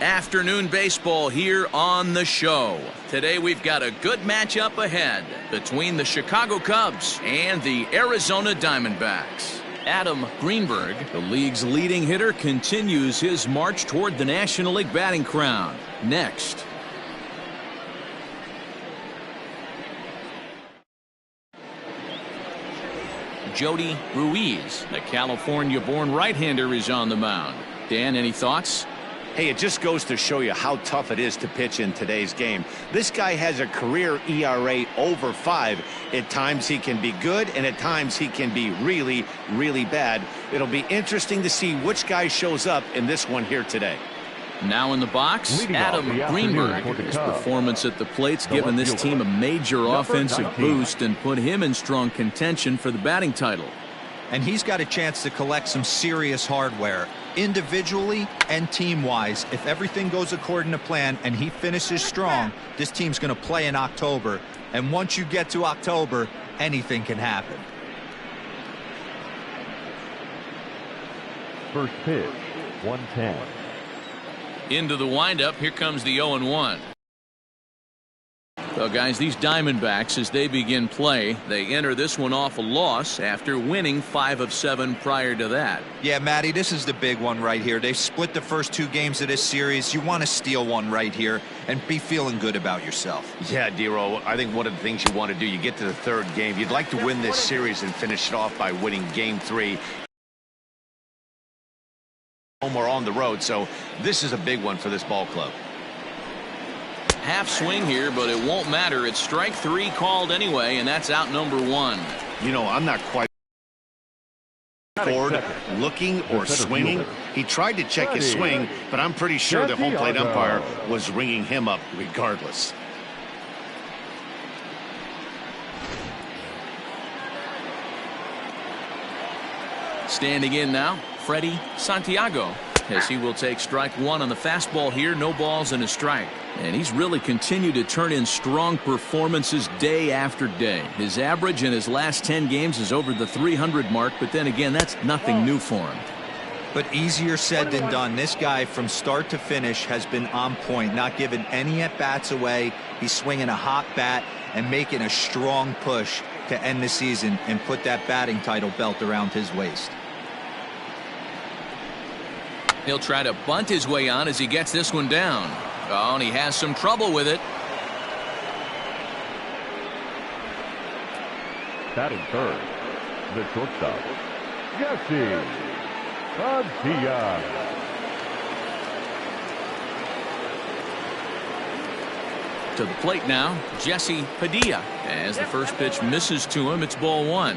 Afternoon baseball here on the show. Today we've got a good matchup ahead between the Chicago Cubs and the Arizona Diamondbacks. Adam Greenberg, the league's leading hitter, continues his march toward the National League batting crown. Next. Jody Ruiz, the California-born right-hander, is on the mound. Dan, any thoughts? Hey, it just goes to show you how tough it is to pitch in today's game. This guy has a career ERA over 5. At times he can be good, and at times he can be really, really bad. It'll be interesting to see which guy shows up in this one here today. Now in the box, Adam Greenberg. His performance at the plate's given this team a major offensive boost and put him in strong contention for the batting title. And he's got a chance to collect some serious hardware, individually and team-wise. If everything goes according to plan and he finishes strong, this team's going to play in October. And once you get to October, anything can happen. First pitch, 110. Into the windup, here comes the 0-1. Well, guys, these Diamondbacks, as they begin play, they enter this one off a loss after winning 5 of 7 prior to that. Yeah, Matty, this is the big one right here. They've split the first 2 games of this series. You want to steal one right here and be feeling good about yourself. Yeah, Dero, I think one of the things you want to do, you get to the 3rd game, you'd like to win this series and finish it off by winning game 3. Home or on the road, so this is a big one for this ball club. Half swing here, but it won't matter. It's strike 3 called anyway, and that's out number 1. You know, I'm not quite forward looking or swinging. He tried to check his swing, but I'm pretty sure the home plate umpire was ringing him up regardless. Standing in now, Freddie Santiago, as he will take strike 1 on the fastball here. No balls and a strike. And he's really continued to turn in strong performances day after day. His average in his last 10 games is over the 300 mark, but then again, that's nothing new for him. But easier said than done. This guy from start to finish has been on point, not giving any at-bats away. He's swinging a hot bat and making a strong push to end the season and put that batting title belt around his waist. He'll try to bunt his way on as he gets this one down. Oh, and he has some trouble with it. Batting third, the shortstop, Jesse Padilla. To the plate now, Jesse Padilla. As the first pitch misses to him, it's ball 1.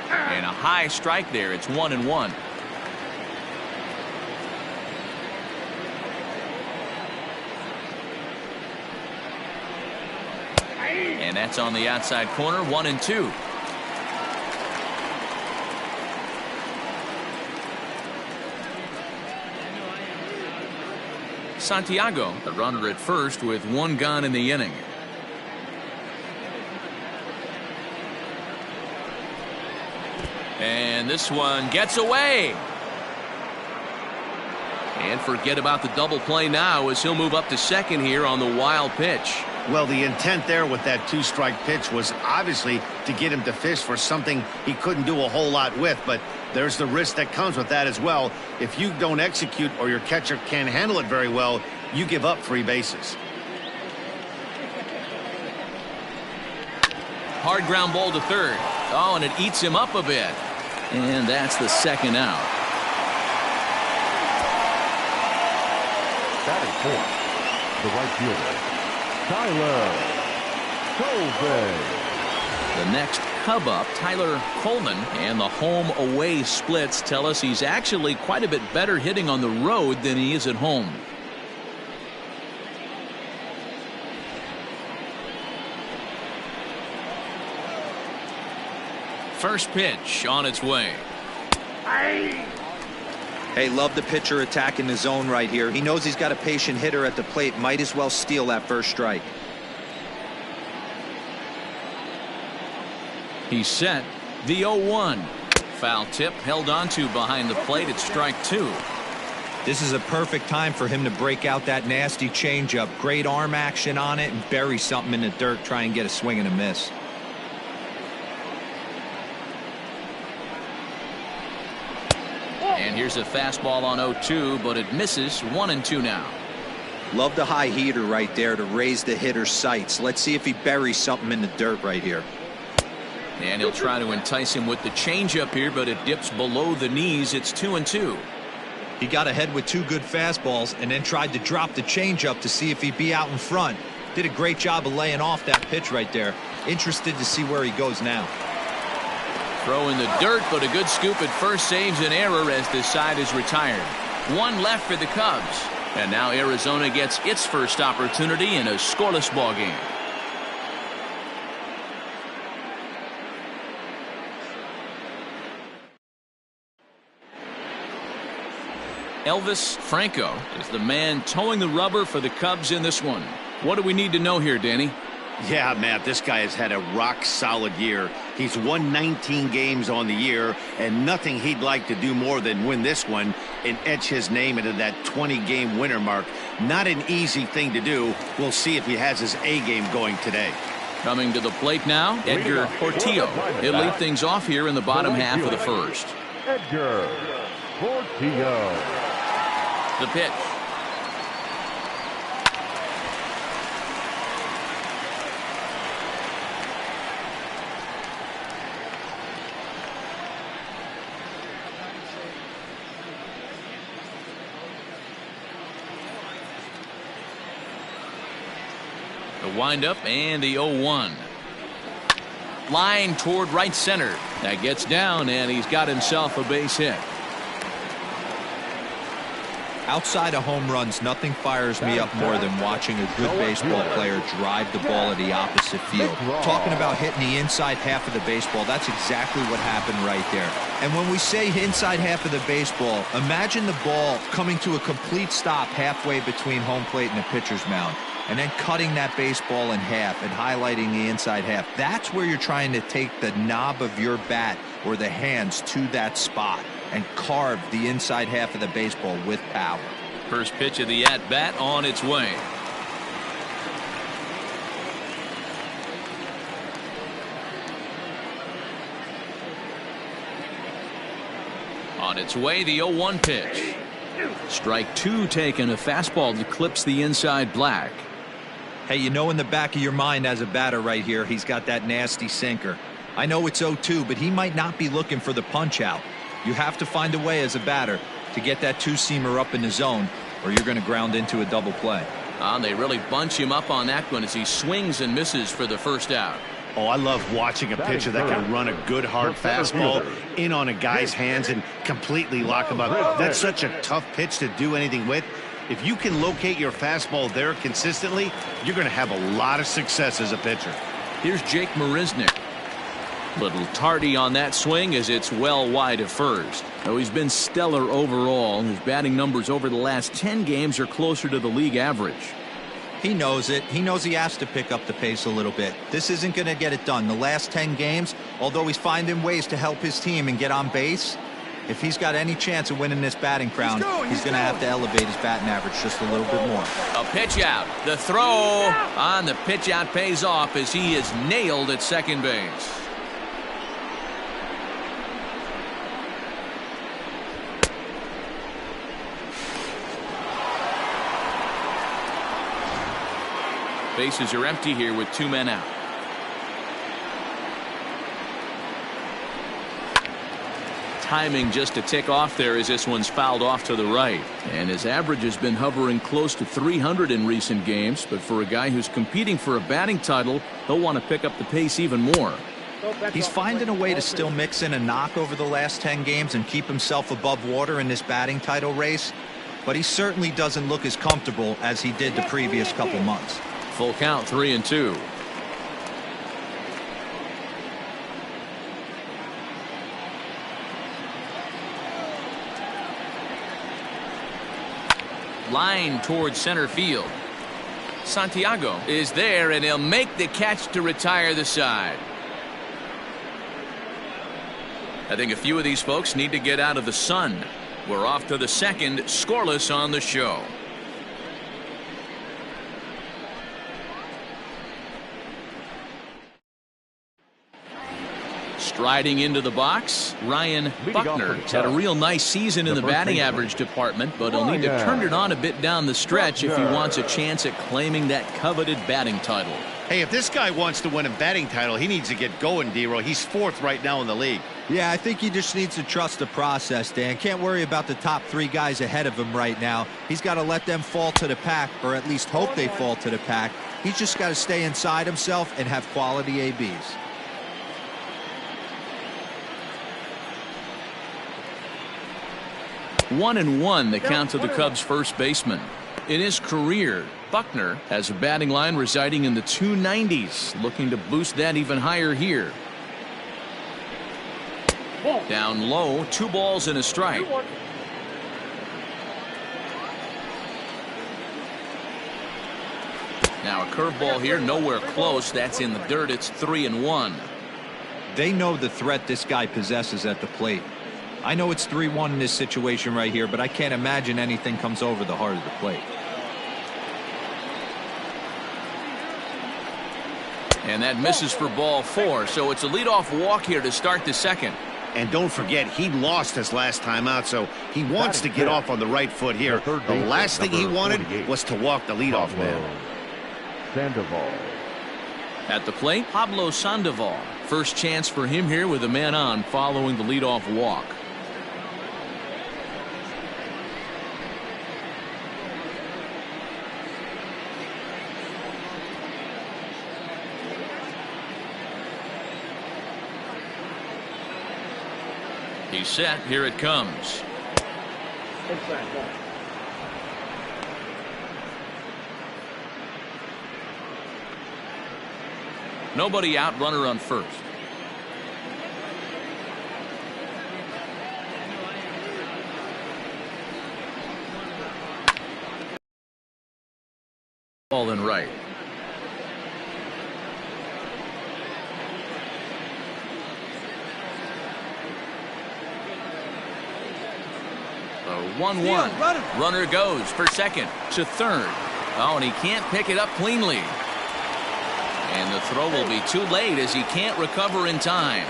And a high strike there. It's 1-1. And that's on the outside corner. 1-2. Santiago, the runner at first with 1 gone in the inning. And this one gets away. And forget about the double play now as he'll move up to second here on the wild pitch. Well, the intent there with that 2-strike pitch was obviously to get him to fish for something he couldn't do a whole lot with, but there's the risk that comes with that as well. If you don't execute or your catcher can't handle it very well, you give up 3 bases. Hard ground ball to third. Oh, and it eats him up a bit. And that's the second out. Batting fourth, the right fielder, Tyler Coleman. The next Cub up, Tyler Coleman, and the home-away splits tell us he's actually quite a bit better hitting on the road than he is at home. First pitch on its way. Hey, love the pitcher attacking the zone right here. He knows he's got a patient hitter at the plate. Might as well steal that first strike. He's set. The 0-1. Foul tip held onto behind the plate at strike 2. This is a perfect time for him to break out that nasty changeup. Great arm action on it and bury something in the dirt. Try and get a swing and a miss. And here's a fastball on 0-2, but it misses. 1-2 now. Love the high heater right there to raise the hitter's sights. Let's see if he buries something in the dirt right here. And he'll try to entice him with the changeup here, but it dips below the knees. It's 2-2. He got ahead with 2 good fastballs and then tried to drop the changeup to see if he'd be out in front. Did a great job of laying off that pitch right there. Interested to see where he goes now. Throw in the dirt, but a good scoop at first saves an error as this side is retired. 1 left for the Cubs. And now Arizona gets its first opportunity in a scoreless ball game. Elvis Franco is the man towing the rubber for the Cubs in this one. What do we need to know here, Danny? Yeah, Matt, this guy has had a rock-solid year. He's won 19 games on the year, and nothing he'd like to do more than win this one and etch his name into that 20-game winner mark. Not an easy thing to do. We'll see if he has his A-game going today. Coming to the plate now, Edgar Portillo. He'll lead things off here in the bottom half of the first. Edgar Portillo. The pitch. The windup and the 0-1. Line toward right center. That gets down, and he's got himself a base hit. Outside of home runs, nothing fires me up more than watching a good baseball player drive the ball at the opposite field. Talking about hitting the inside half of the baseball, that's exactly what happened right there. And when we say inside half of the baseball, imagine the ball coming to a complete stop halfway between home plate and the pitcher's mound, and then cutting that baseball in half and highlighting the inside half. That's where you're trying to take the knob of your bat or the hands to that spot and carve the inside half of the baseball with power. First pitch of the at-bat on its way. On its way, the 0-1 pitch. Strike 2 taken, a fastball that clips the inside black. Hey, you know in the back of your mind as a batter right here, he's got that nasty sinker. I know it's 0-2, but he might not be looking for the punch out. You have to find a way as a batter to get that two-seamer up in the zone, or you're going to ground into a double play. They really bunch him up on that one as he swings and misses for the first out. Oh, I love watching a pitcher that can run a good hard fastball in on a guy's hands and completely lock him up. That's such a tough pitch to do anything with. If you can locate your fastball there consistently, you're going to have a lot of success as a pitcher. Here's Jake Marisnick. Little tardy on that swing as it's well wide of first. Though he's been stellar overall, his batting numbers over the last 10 games are closer to the league average. He knows it. He knows he has to pick up the pace a little bit. This isn't going to get it done. The last 10 games, although he's finding ways to help his team and get on base, if he's got any chance of winning this batting crown, he's going to have to elevate his batting average just a little bit more. A pitch out. The throw on the pitch out pays off as he is nailed at second base. Bases are empty here with 2 men out. Timing just to tick off there as this one's fouled off to the right. And his average has been hovering close to 300 in recent games, but for a guy who's competing for a batting title, he'll want to pick up the pace even more. He's finding a way to still mix in a knock over the last 10 games and keep himself above water in this batting title race, but he certainly doesn't look as comfortable as he did the previous couple months. Full count, 3-2. Line towards center field. Santiago is there, and he'll make the catch to retire the side. I think a few of these folks need to get out of the sun. We're off to the second, scoreless on the show. Striding into the box, Ryan Buckner has had a real nice season in the batting average department, but he'll need to turn it on a bit down the stretch if he wants a chance at claiming that coveted batting title. Hey, if this guy wants to win a batting title, he needs to get going, D-Roy. He's 4th right now in the league. Yeah, I think he just needs to trust the process, Dan. Can't worry about the top 3 guys ahead of him right now. He's got to let them fall to the pack, or at least hope they fall to the pack. He's just got to stay inside himself and have quality ABs. 1-1 the count to the Cubs first baseman. In his career, Buckner has a batting line residing in the 290s, looking to boost that even higher here. Down low, 2 balls and a strike. Now a curveball here, nowhere close. That's in the dirt. It's 3-1. They know the threat this guy possesses at the plate. I know it's 3-1 in this situation right here, but I can't imagine anything comes over the heart of the plate. And that misses for ball 4, so it's a leadoff walk here to start the second. And don't forget, he lost his last time out, so he wants to get off on the right foot here. The last thing he wanted was to walk the leadoff man. Sandoval. At the plate, Pablo Sandoval. First chance for him here with a man on following the leadoff walk. He's set. Here it comes. Nobody out, runner on first. Ball in right. 1-1. Runner goes for second to third. Oh, and he can't pick it up cleanly. And the throw will be too late as he can't recover in time.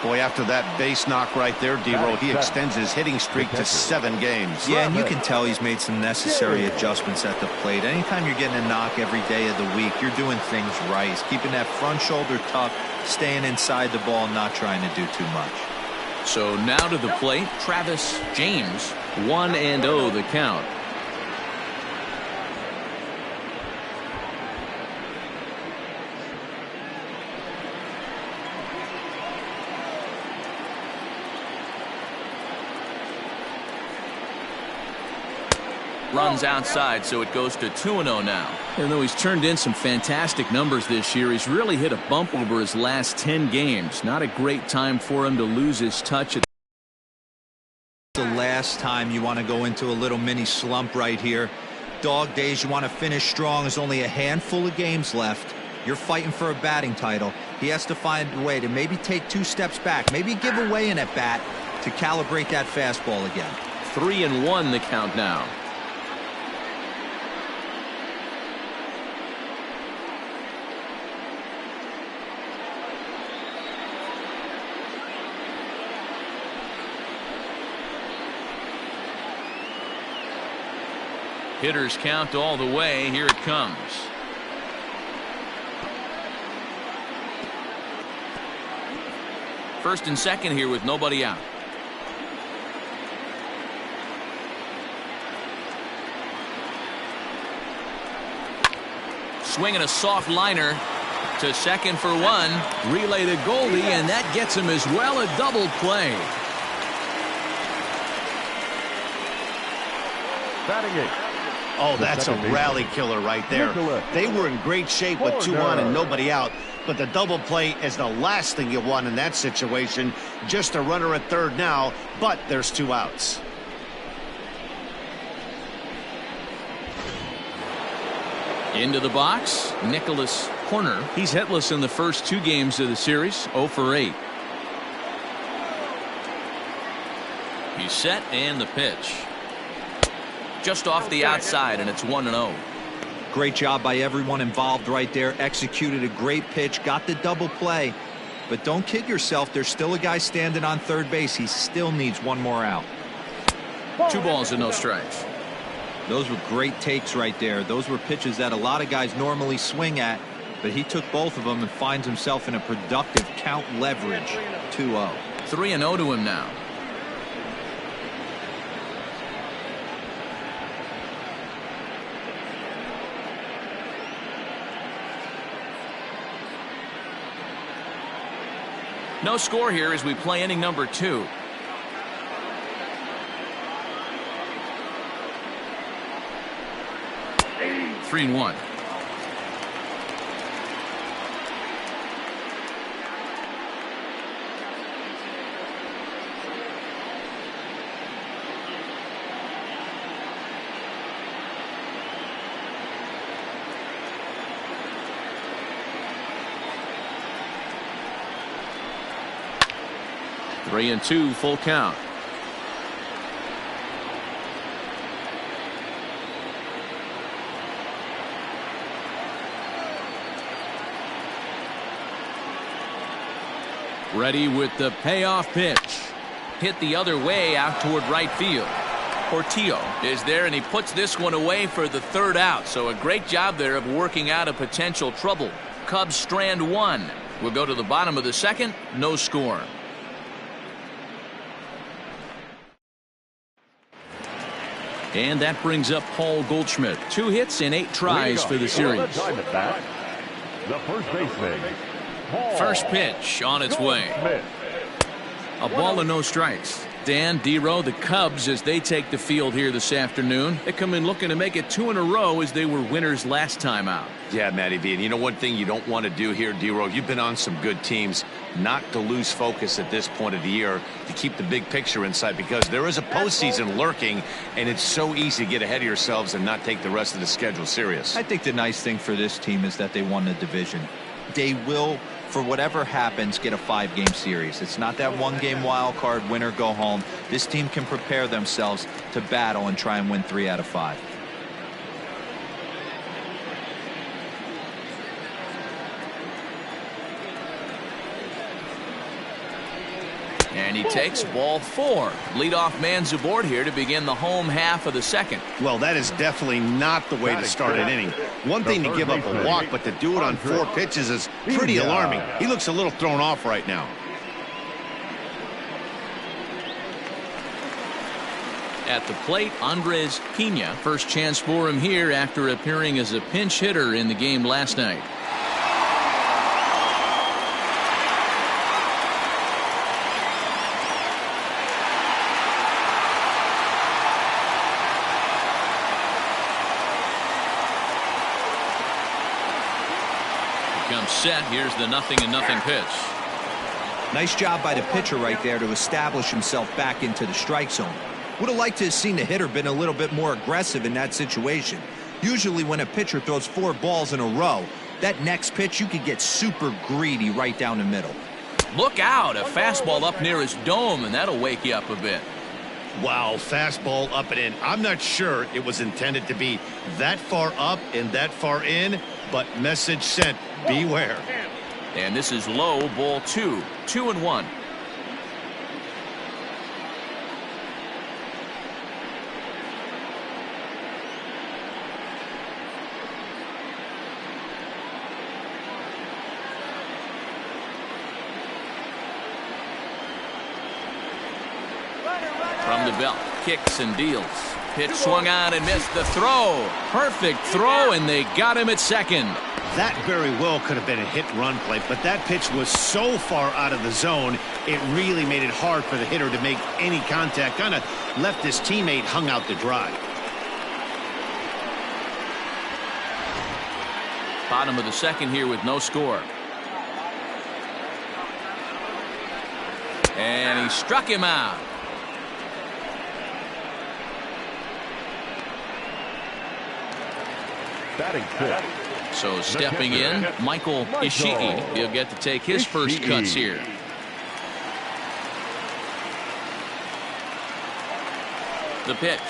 Boy, after that base knock right there, D-Roy, he extends his hitting streak to 7 games. Yeah, and you can tell he's made some necessary adjustments at the plate. Anytime you're getting a knock every day of the week, you're doing things right. He's keeping that front shoulder tucked, staying inside the ball, not trying to do too much. So now to the plate, Travis James. 1-0 the count. Runs outside, so it goes to 2-0 now. And though he's turned in some fantastic numbers this year, he's really hit a bump over his last 10 games. Not a great time for him to lose his touch. The last time you want to go into a little mini slump right here. Dog days, you want to finish strong. There's only a handful of games left. You're fighting for a batting title. He has to find a way to maybe take 2 steps back, maybe give away an at-bat to calibrate that fastball again. 3-1 the count now. Hitters count all the way. Here it comes. First and second here with nobody out. Swinging a soft liner to second for 1. Relay to Goldie, and that gets him as well. A double play. Batting it. Oh, that's a rally killer right there. They were in great shape with 2 on and nobody out. But the double play is the last thing you want in that situation. Just a runner at third now, but there's 2 outs. Into the box, Nicholas Horner. He's hitless in the first 2 games of the series, 0 for 8. He's set, and the pitch. Just off the outside, and it's 1-0. Great job by everyone involved right there. Executed a great pitch, got the double play. But don't kid yourself, there's still a guy standing on third base. He still needs one more out. 2 balls and no strikes. Those were great takes right there. Those were pitches that a lot of guys normally swing at, but he took both of them and finds himself in a productive count leverage. 2-0. 3-0 to him now. No score here as we play inning number 2. Three and 1. Three and 2, full count. Ready with the payoff pitch. Hit the other way out toward right field. Portillo is there, and he puts this one away for the 3rd out. So a great job there of working out a potential trouble. Cubs strand 1. We'll go to the bottom of the 2nd. No score. And that brings up Paul Goldschmidt. 2 hits in 8 tries for the series. The first baseman. First pitch on its way. A ball and no strikes. Dan, D-Row, the Cubs, as they take the field here this afternoon, they come in looking to make it 2 in a row as they were winners last time out. Yeah, Matty V. And you know one thing you don't want to do here, D-Row, you've been on some good teams, not to lose focus at this point of the year, to keep the big picture in sight, because there is a postseason lurking, and it's so easy to get ahead of yourselves and not take the rest of the schedule serious. I think the nice thing for this team is that they won the division. They will, for whatever happens, get a 5-game series. It's not that 1-game wild card, win or go home. This team can prepare themselves to battle and try and win 3 out of 5. And he takes ball 4. Leadoff man's aboard here to begin the home half of the 2nd. Well, that is definitely not the way to start an inning. One thing to give up a walk, but to do it on 4 pitches is pretty alarming. He looks a little thrown off right now. At the plate, Andres Pena. First chance for him here after appearing as a pinch hitter in the game last night. Comes set. Here's the 0-0 pitch. Nice job by the pitcher right there to establish himself back into the strike zone. Would have liked to have seen the hitter been a little bit more aggressive in that situation. Usually when a pitcher throws 4 balls in a row, that next pitch you could get super greedy right down the middle. Look out, a fastball up near his dome, and that'll wake you up a bit. Wow, fastball up and in. I'm not sure it was intended to be that far up and that far in, but message sent. Beware. And this is low, ball 2. 2-1. From the belt, kicks and deals. Pitch swung on and missed the throw. Perfect throw, and they got him at second. That very well could have been a hit-run play, but that pitch was so far out of the zone, it really made it hard for the hitter to make any contact. Kind of left his teammate hung out to dry. Bottom of the 2nd here with no score. And he struck him out. Batting fifth. So stepping in, Michael Ishii. He'll get to take his first cuts here. The pitch.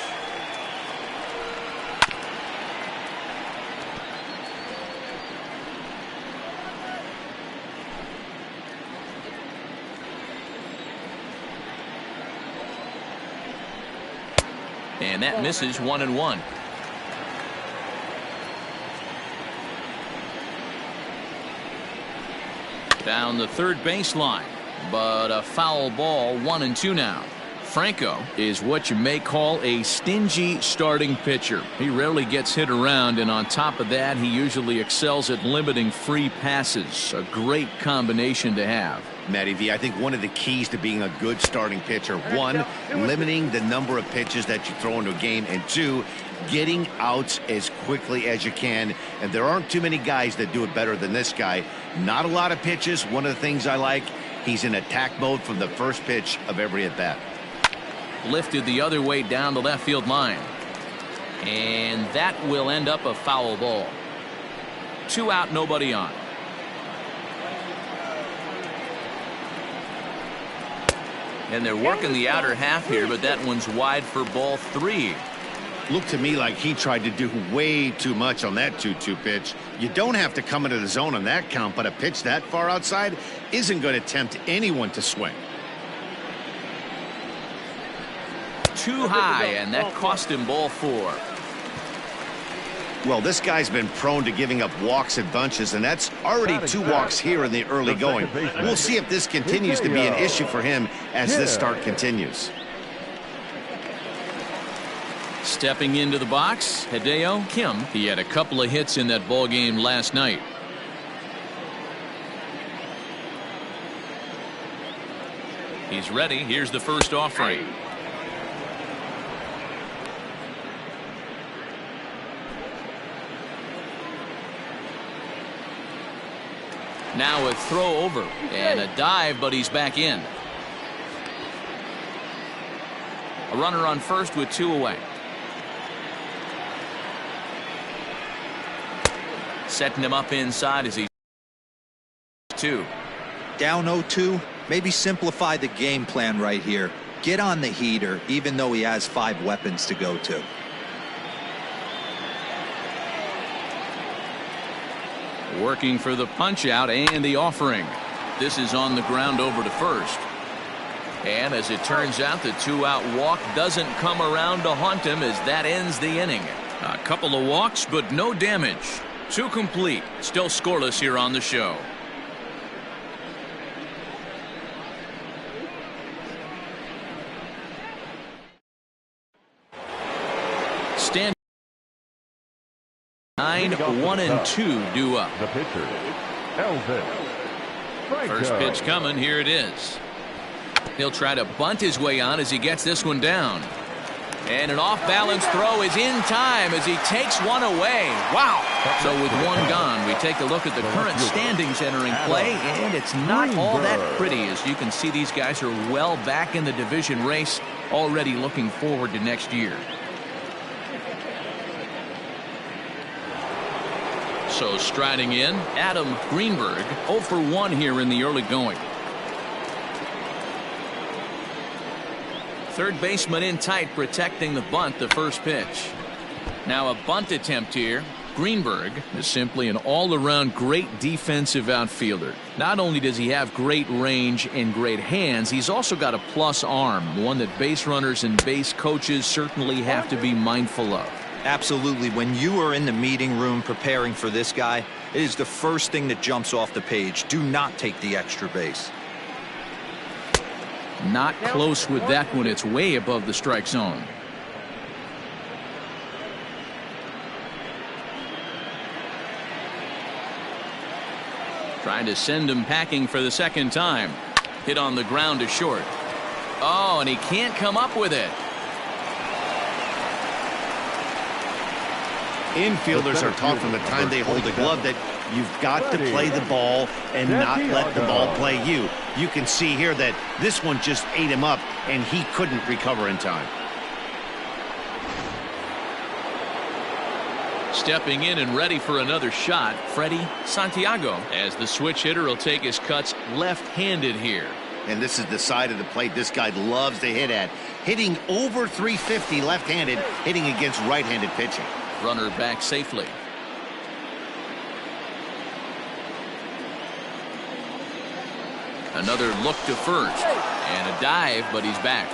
And that misses 1-1. Down the third baseline, but a foul ball. 1-2 now. Franco is what you may call a stingy starting pitcher. He rarely gets hit around, and on top of that, he usually excels at limiting free passes. A great combination to have. Matty V, I think one of the keys to being a good starting pitcher, one, limiting the number of pitches that you throw into a game, and two, getting outs as quickly as you can. And there aren't too many guys that do it better than this guy. Not a lot of pitches. One of the things I like, he's in attack mode from the first pitch of every at bat. Lifted the other way down the left field line, and that will end up a foul ball. 2 out, nobody on. And they're working the outer half here, but that one's wide for ball 3. Looked to me like he tried to do way too much on that 2-2 pitch. You don't have to come into the zone on that count, but a pitch that far outside isn't going to tempt anyone to swing. Too high, and that cost him ball 4. Well, this guy's been prone to giving up walks in bunches, and that's already 2 walks here in the early going. We'll see if this continues to be an issue for him as this start continues. Stepping into the box, Hideo Kim. He had a couple of hits in that ball game last night. He's ready. Here's the first offering. Now a throw over and a dive, but he's back in. A runner on first with 2 away. Setting him up inside as he 2. Down 0-2. Maybe simplify the game plan right here. Get on the heater, even though he has 5 weapons to go to. Working for the punch out and the offering. This is on the ground over to first. And as it turns out, the 2-out walk doesn't come around to haunt him as that ends the inning. A couple of walks, but no damage. 2 complete. Still scoreless here on the show. Stand 9, 1 and 2 due up. The pitcher, Elvis. First pitch coming. Here it is. He'll try to bunt his way on as he gets this one down. And an off-balance throw is in time as he takes one away. Wow. So with one gone, we take a look at the current standings entering play, and it's not all that pretty. As you can see, these guys are well back in the division race, already looking forward to next year. So striding in, Adam Greenberg, 0 for 1 here in the early going. Third baseman in tight, protecting the bunt, the first pitch. Now a bunt attempt here. Greenberg is simply an all-around great defensive outfielder. Not only does he have great range and great hands, he's also got a plus arm, one that base runners and base coaches certainly have to be mindful of. Absolutely. When you are in the meeting room preparing for this guy, it is the first thing that jumps off the page. Do not take the extra base. Not close with that one. It's way above the strike zone. Trying to send him packing for the second time. Hit on the ground to short. Oh, and he can't come up with it. Infielders are taught from the time they hold the glove that you've got to play the ball and not let the ball play you. You can see here that this one just ate him up, and he couldn't recover in time. Stepping in and ready for another shot, Freddie Santiago, as the switch hitter will take his cuts left-handed here. And this is the side of the plate this guy loves to hit at. hitting over 350 left-handed, hitting against right-handed pitching. Runner back safely. Another look to first. And a dive, but he's back.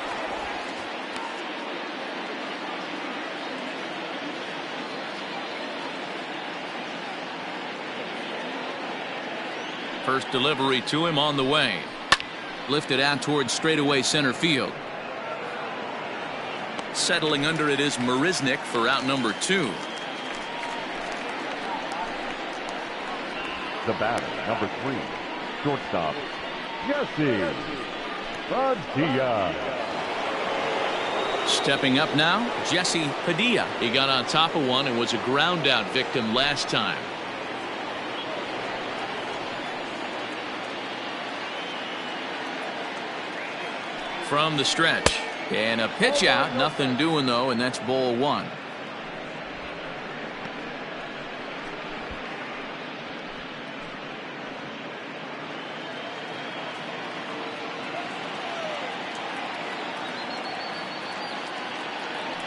First delivery to him on the way. Lifted out towards straightaway center field. Settling under it is Marisnick for out number 2. The batter, number 3, shortstop, Jesse-Padilla. Stepping up now, Jesse Padilla. He got on top of one and was a ground out victim last time. From the stretch. And a pitch out. Nothing doing, though, and that's ball 1.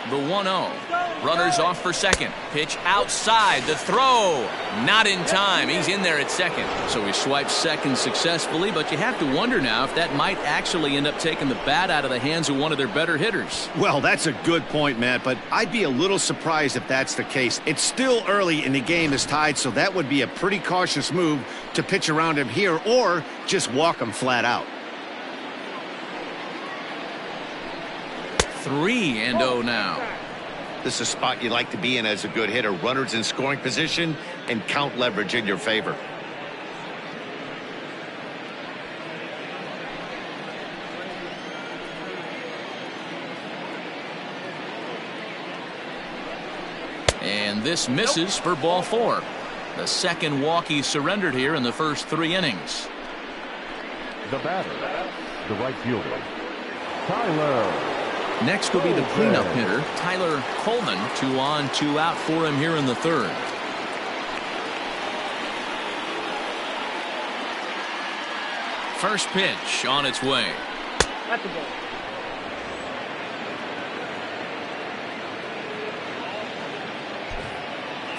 The 1-0. Runners off for second. Pitch outside. The throw. Not in time. He's in there at second. So he swipes second successfully, but you have to wonder now if that might actually end up taking the bat out of the hands of one of their better hitters. Well, that's a good point, Matt, but I'd be a little surprised if that's the case. It's still early and the game is tied, so that would be a pretty cautious move to pitch around him here or just walk him flat out. 3-0 now. This is a spot you like to be in as a good hitter. Runners in scoring position and count leverage in your favor. And this misses for ball 4. The second walk he surrendered here in the first 3 innings. The batter, the right fielder, Tyler. Next will be the cleanup hitter, Tyler Coleman. 2 on, 2 out for him here in the 3rd. First pitch on its way. That's a ball.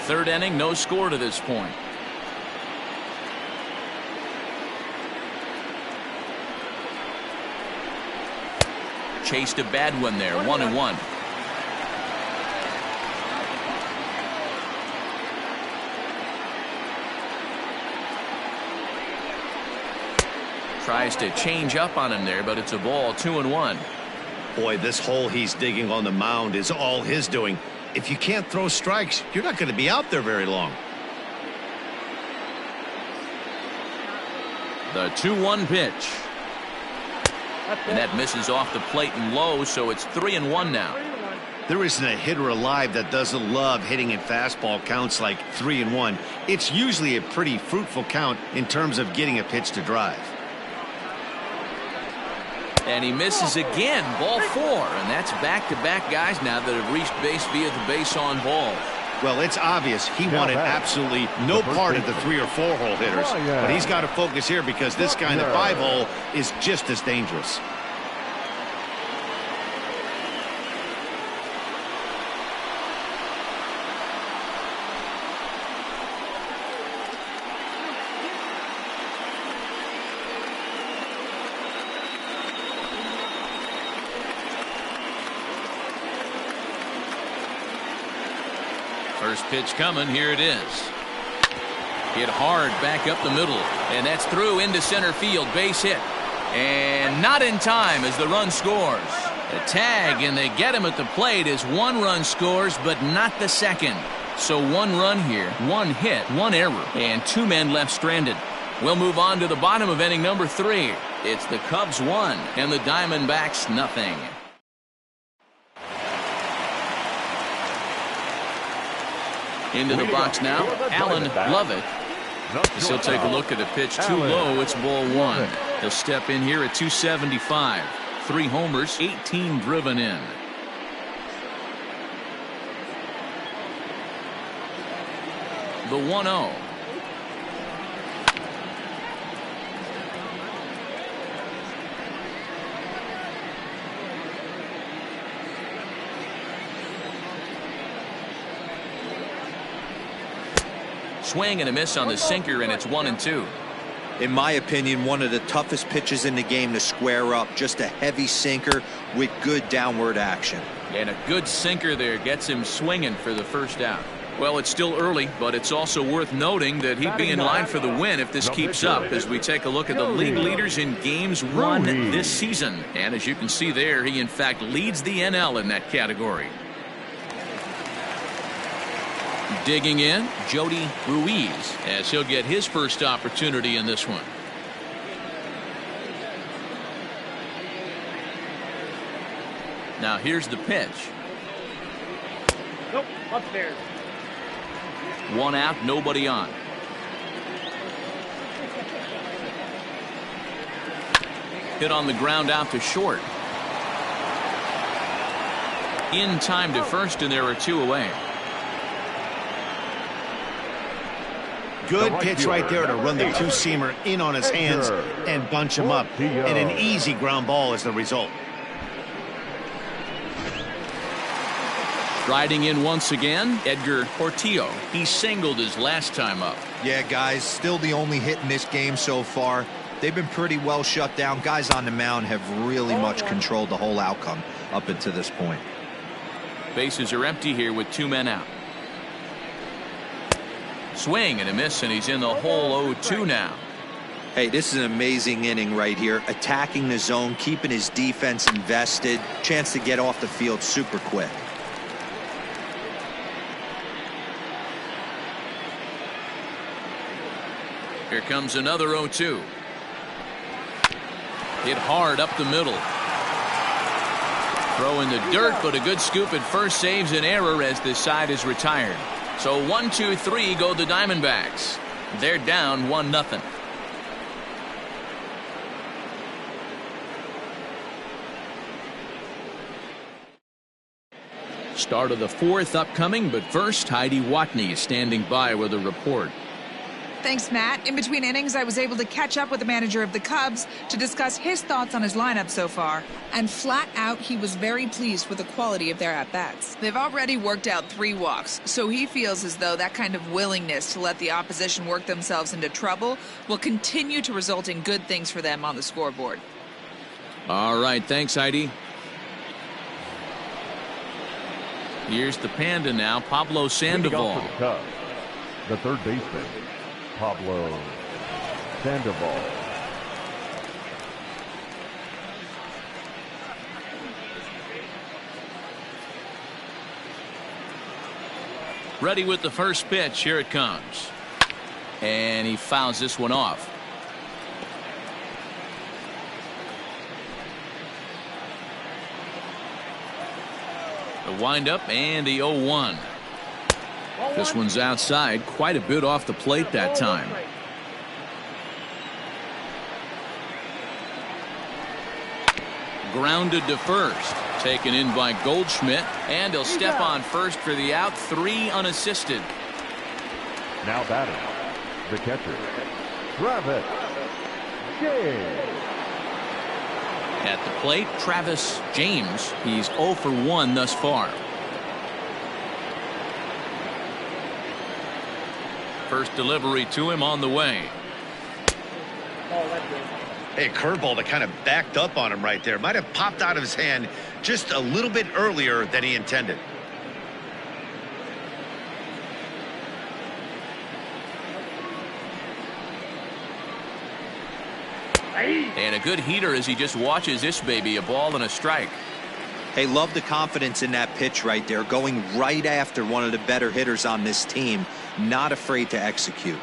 Third inning, no score to this point. Chased a bad one there, 1-1. Tries to change up on him there, but it's a ball, 2-1. Boy, this hole he's digging on the mound is all his doing. If you can't throw strikes, you're not going to be out there very long. The 2-1 pitch. And that misses off the plate and low, so it's 3-1 now. There isn't a hitter alive that doesn't love hitting in fastball counts like 3-1. It's usually a pretty fruitful count in terms of getting a pitch to drive. And he misses again, ball 4, and that's back-to-back guys now that have reached base via the base on ball. Well, it's obvious he wanted absolutely no part of the 3 or 4 hole hitters, but he's got to focus here because this guy in the 5 hole is just as dangerous. First pitch coming, here it is. Hit hard back up the middle, and that's through into center field, base hit. And not in time as the run scores. A tag, and they get him at the plate as 1 run scores, but not the second. So 1 run here, 1 hit, 1 error, and 2 men left stranded. We'll move on to the bottom of inning number 3. It's the Cubs 1 and the Diamondbacks nothing. Into the box now, Alan Lovett. As he'll take a look at a pitch too low. It's ball 1. He'll step in here at 275. 3 homers, 18 driven in. The 1-0. Swing and a miss on the sinker, and it's 1-2. In my opinion, one of the toughest pitches in the game to square up. Just a heavy sinker with good downward action. And a good sinker there gets him swinging for the first out. Well, it's still early, but it's also worth noting that he'd be in line for the win if this keeps up as we take a look at the league leaders in games won this season. And as you can see there, he in fact leads the NL in that category. Digging in, Jody Ruiz, as he'll get his first opportunity in this one. Now here's the pitch. Nope, upstairs. One out, nobody on. Hit on the ground out to short. In time to first, and there are 2 away. Good pitch right there to run the two-seamer in on his hands and bunch him up. And an easy ground ball is the result. Riding in once again, Edgar Portillo. He singled his last time up. Yeah, guys, still the only hit in this game so far. They've been pretty well shut down. Guys on the mound have really much controlled the whole outcome up until this point. Bases are empty here with 2 men out. Swing and a miss, and he's in the hole 0-2 now. Hey, this is an amazing inning right here. Attacking the zone, keeping his defense invested. Chance to get off the field super quick. Here comes another 0-2. Hit hard up the middle. Throw in the dirt, but a good scoop at first saves an error as this side is retired. So 1-2-3 go the Diamondbacks. They're down 1-0. Start of the 4th upcoming, but first Heidi Watney is standing by with a report. Thanks, Matt. In between innings, I was able to catch up with the manager of the Cubs to discuss his thoughts on his lineup so far. And flat out, he was very pleased with the quality of their at-bats. They've already worked out 3 walks, so he feels as though that kind of willingness to let the opposition work themselves into trouble will continue to result in good things for them on the scoreboard. All right, thanks, Heidi. Here's the Panda now, Pablo Sandoval. The third baseman, Pablo Sandoval. Ready with the first pitch. Here it comes. And he fouls this one off. The windup and the 0-1. This one's outside, quite a bit off the plate that time. Grounded to first. Taken in by Goldschmidt, and he'll step on first for the out. 3 unassisted. Now batting, the catcher, Travis James. At the plate, Travis James. He's 0 for 1 thus far. First delivery to him on the way. Hey, curveball that kind of backed up on him right there. Might have popped out of his hand just a little bit earlier than he intended. And a good heater as he just watches this baby, a ball and a strike. Hey, love the confidence in that pitch right there, going right after one of the better hitters on this team, not afraid to execute.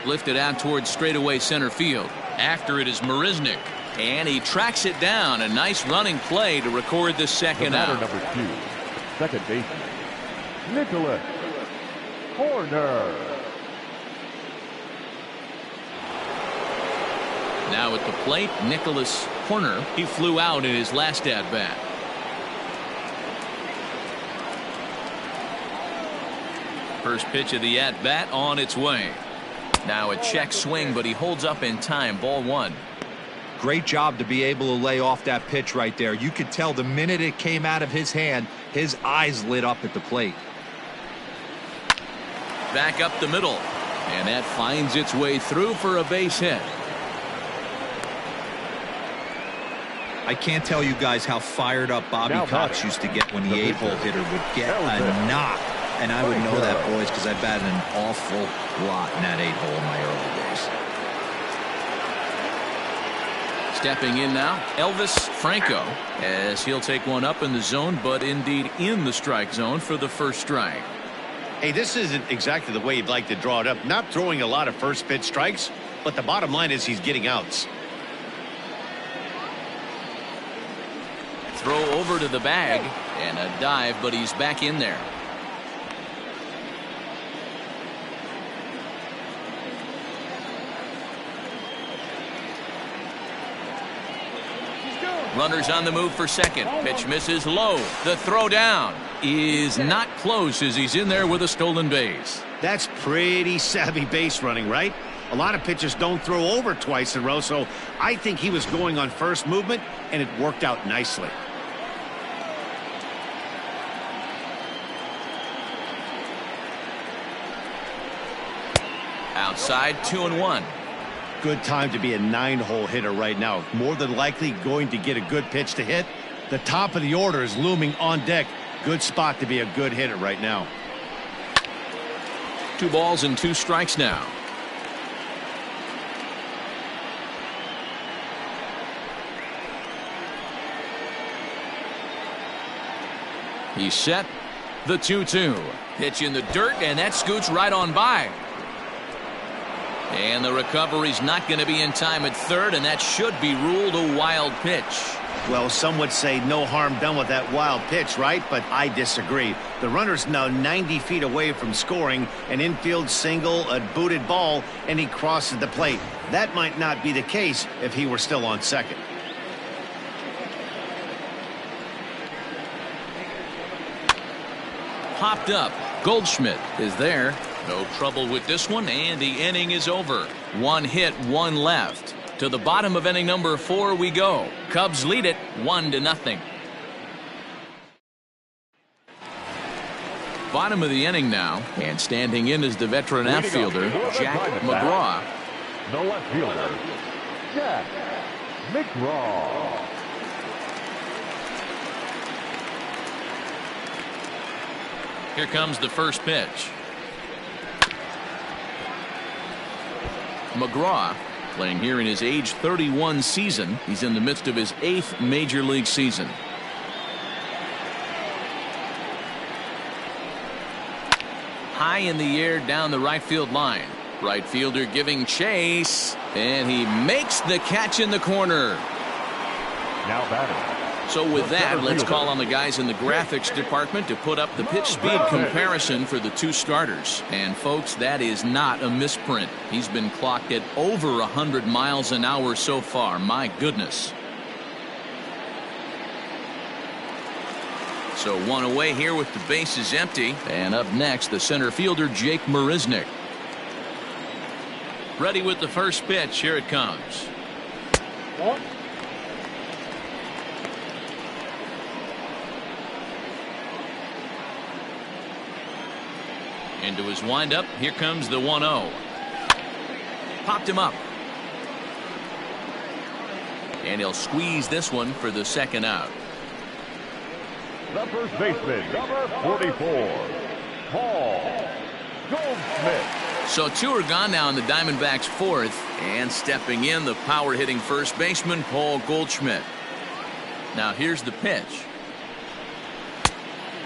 Lifted out towards straightaway center field. After it is Marisnick, and he tracks it down. A nice running play to record the second out. Number 2, second baseman, Nicholas Horner. Now at the plate, Nicholas Horner. He flew out in his last at bat. First pitch of the at bat on its way. Now a check swing, but he holds up in time. Ball 1. Great job to be able to lay off that pitch right there. You could tell the minute it came out of his hand, his eyes lit up at the plate. Back up the middle, and that finds its way through for a base hit. I can't tell you guys how fired up Bobby Cox used to get when the 8-hole hitter would get a knock. And I would know that, boys, because I batted an awful lot in that 8-hole in my early days. Stepping in now, Elvis Franco, as he'll take one up in the zone, but indeed in the strike zone for the first strike. Hey, this isn't exactly the way you'd like to draw it up. Not throwing a lot of first pitch strikes, but the bottom line is he's getting outs. Throw over to the bag, and a dive, but he's back in there. Runners on the move for second. Pitch misses low. The throw down is not close as he's in there with a stolen base. That's pretty savvy base running, right? A lot of pitchers don't throw over twice in a row, so I think he was going on first movement, and it worked out nicely. Outside, 2-1. Good time to be a 9-hole hitter right now. More than likely going to get a good pitch to hit. The top of the order is looming on deck. Good spot to be a good hitter right now. 2 balls and 2 strikes now. He's set. The 2-2. Pitch in the dirt, and that scoots right on by. And the recovery's not going to be in time at third, and that should be ruled a wild pitch. Well, some would say no harm done with that wild pitch, right? But I disagree. The runner's now 90 feet away from scoring, an infield single, a booted ball, and he crosses the plate. That might not be the case if he were still on second. Popped up. Goldschmidt is there. No trouble with this one, and the inning is over. 1 hit, 1 left. To the bottom of inning number 4 we go. Cubs lead it 1-0. Bottom of the inning now, and standing in is the veteran outfielder, Jack McGraw. The left fielder, Jack McGraw. Here comes the first pitch. McGraw playing here in his age 31 season. He's in the midst of his 8th major league season. High in the air down the right field line. Right fielder giving chase, and he makes the catch in the corner. Now batting. So with that, let's call on the guys in the graphics department to put up the pitch speed comparison for the 2 starters. And folks, that is not a misprint. He's been clocked at over 100 miles an hour so far. My goodness. So 1 away here with the bases empty. And up next, the center fielder, Jake Marisnick. Ready with the first pitch. Here it comes. Into his windup. Here comes the 1-0. Popped him up. And he'll squeeze this one for the second out. The first baseman, number 44, Paul Goldschmidt. So 2 are gone now in the Diamondbacks' 4th. And stepping in, the power-hitting first baseman, Paul Goldschmidt. Now here's the pitch.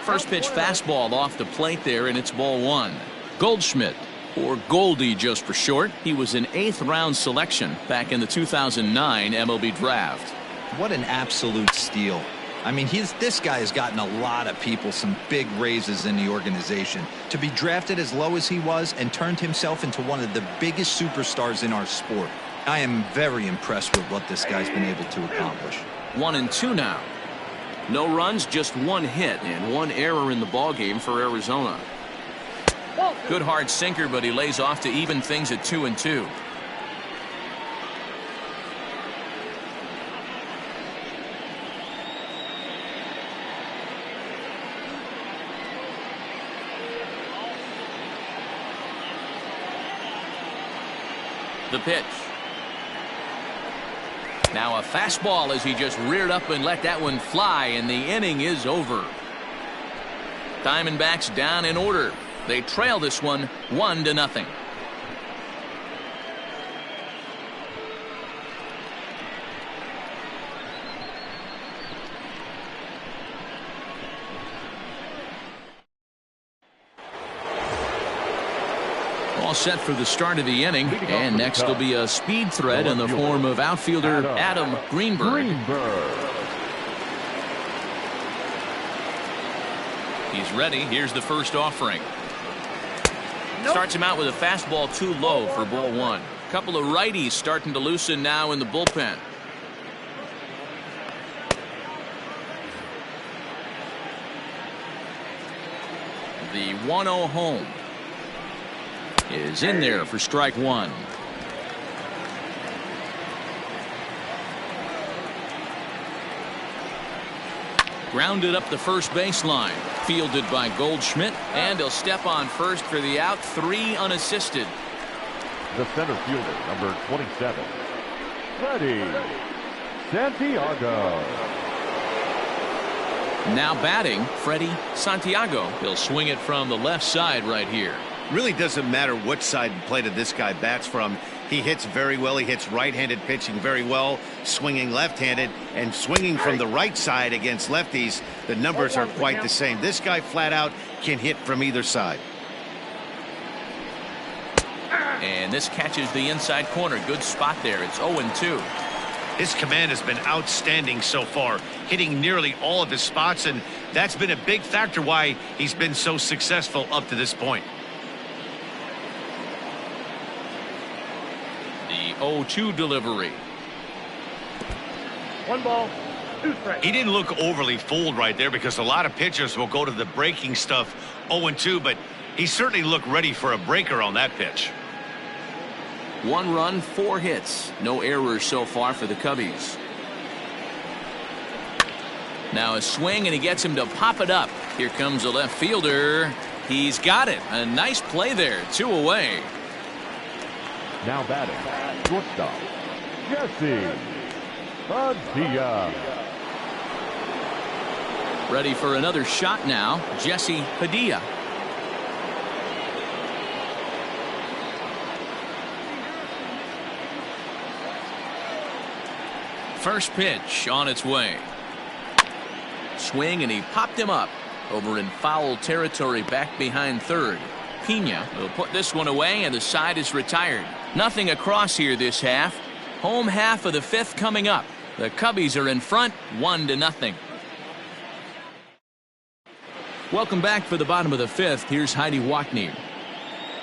First pitch fastball off the plate there, and it's ball 1. Goldschmidt, or Goldie just for short. He was an 8th round selection back in the 2009 MLB draft. What an absolute steal. I mean, this guy has gotten a lot of people some big raises in the organization. To be drafted as low as he was and turned himself into one of the biggest superstars in our sport. I am very impressed with what this guy's been able to accomplish. 1-2 now. No runs, just 1 hit and 1 error in the ballgame for Arizona. Good hard sinker, but he lays off to even things at 2-2. The pitch. Now a fastball as he just reared up and let that one fly, and the inning is over. Diamondbacks down in order. They trail this one 1-0. All set for the start of the inning, and next will be a speed threat in the form of outfielder Adam Greenberg. He's ready. Here's the first offering. Starts him out with a fastball too low for ball one. A couple of righties starting to loosen now in the bullpen. The 1-0 home is in there for strike one. Grounded up the first baseline. Fielded by Goldschmidt, and he'll step on first for the out. 3 unassisted. The center fielder, number 27, Freddie Santiago. Now batting, Freddie Santiago. He'll swing it from the left side right here. Really doesn't matter what side of the plate this guy bats from. He hits very well. He hits right-handed pitching very well, swinging left-handed, and swinging from the right side against lefties. The numbers are quite the same. This guy flat out can hit from either side. And this catches the inside corner. Good spot there. It's 0-2. His command has been outstanding so far, hitting nearly all of his spots, and that's been a big factor why he's been so successful up to this point. The 0-2 delivery. 1 ball, 2 strikes. He didn't look overly fooled right there because a lot of pitchers will go to the breaking stuff 0-2, but he certainly looked ready for a breaker on that pitch. 1 run, 4 hits. No errors so far for the Cubbies. Now a swing, and he gets him to pop it up. Here comes the left fielder. He's got it. A nice play there. 2 away. Now batting, shortstop, Jesse Padilla. Ready for another shot now, Jesse Padilla. First pitch on its way. Swing, and he popped him up over in foul territory back behind third. Pena will put this one away, and the side is retired. Nothing across here this half. Home half of the 5th coming up. The Cubbies are in front 1-0. Welcome back for the bottom of the 5th. Here's Heidi Wackney.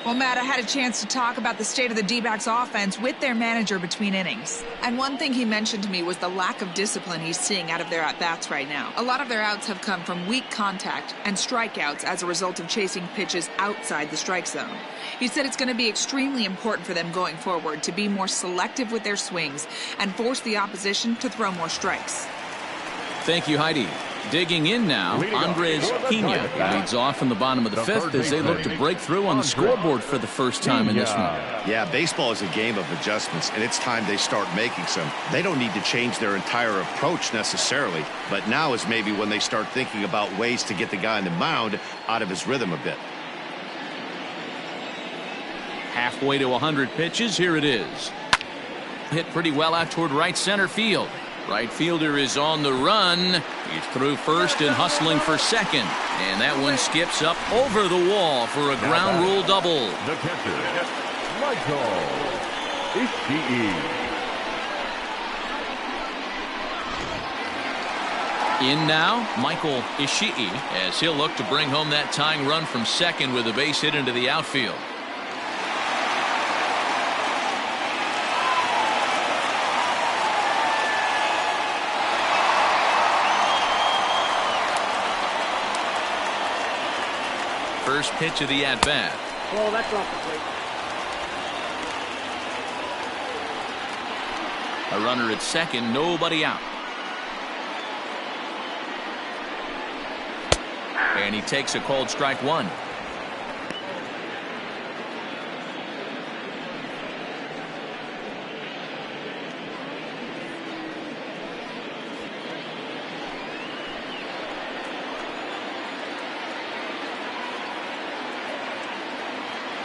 Well, Matt, I had a chance to talk about the state of the D-backs offense with their manager between innings. And one thing he mentioned to me was the lack of discipline he's seeing out of their at-bats right now. A lot of their outs have come from weak contact and strikeouts as a result of chasing pitches outside the strike zone. He said it's going to be extremely important for them going forward to be more selective with their swings and force the opposition to throw more strikes. Thank you, Heidi. Digging in now, Andres Pena leads off in the bottom of the 5th as they look to break through on the scoreboard for the first time in this one. Yeah, baseball is a game of adjustments, and it's time they start making some. They don't need to change their entire approach necessarily, but now is maybe when they start thinking about ways to get the guy on the mound out of his rhythm a bit. Halfway to 100 pitches, here it is. Hit pretty well out toward right center field. Right fielder is on the run. He's through first and hustling for second. And that one skips up over the wall for a ground rule double. The catcher, Michael Ishii. In now, Michael Ishii, as he'll look to bring home that tying run from second with a base hit into the outfield. First pitch of the at-bat. Well, that's off the plate. A runner at second, nobody out. And he takes a called strike one.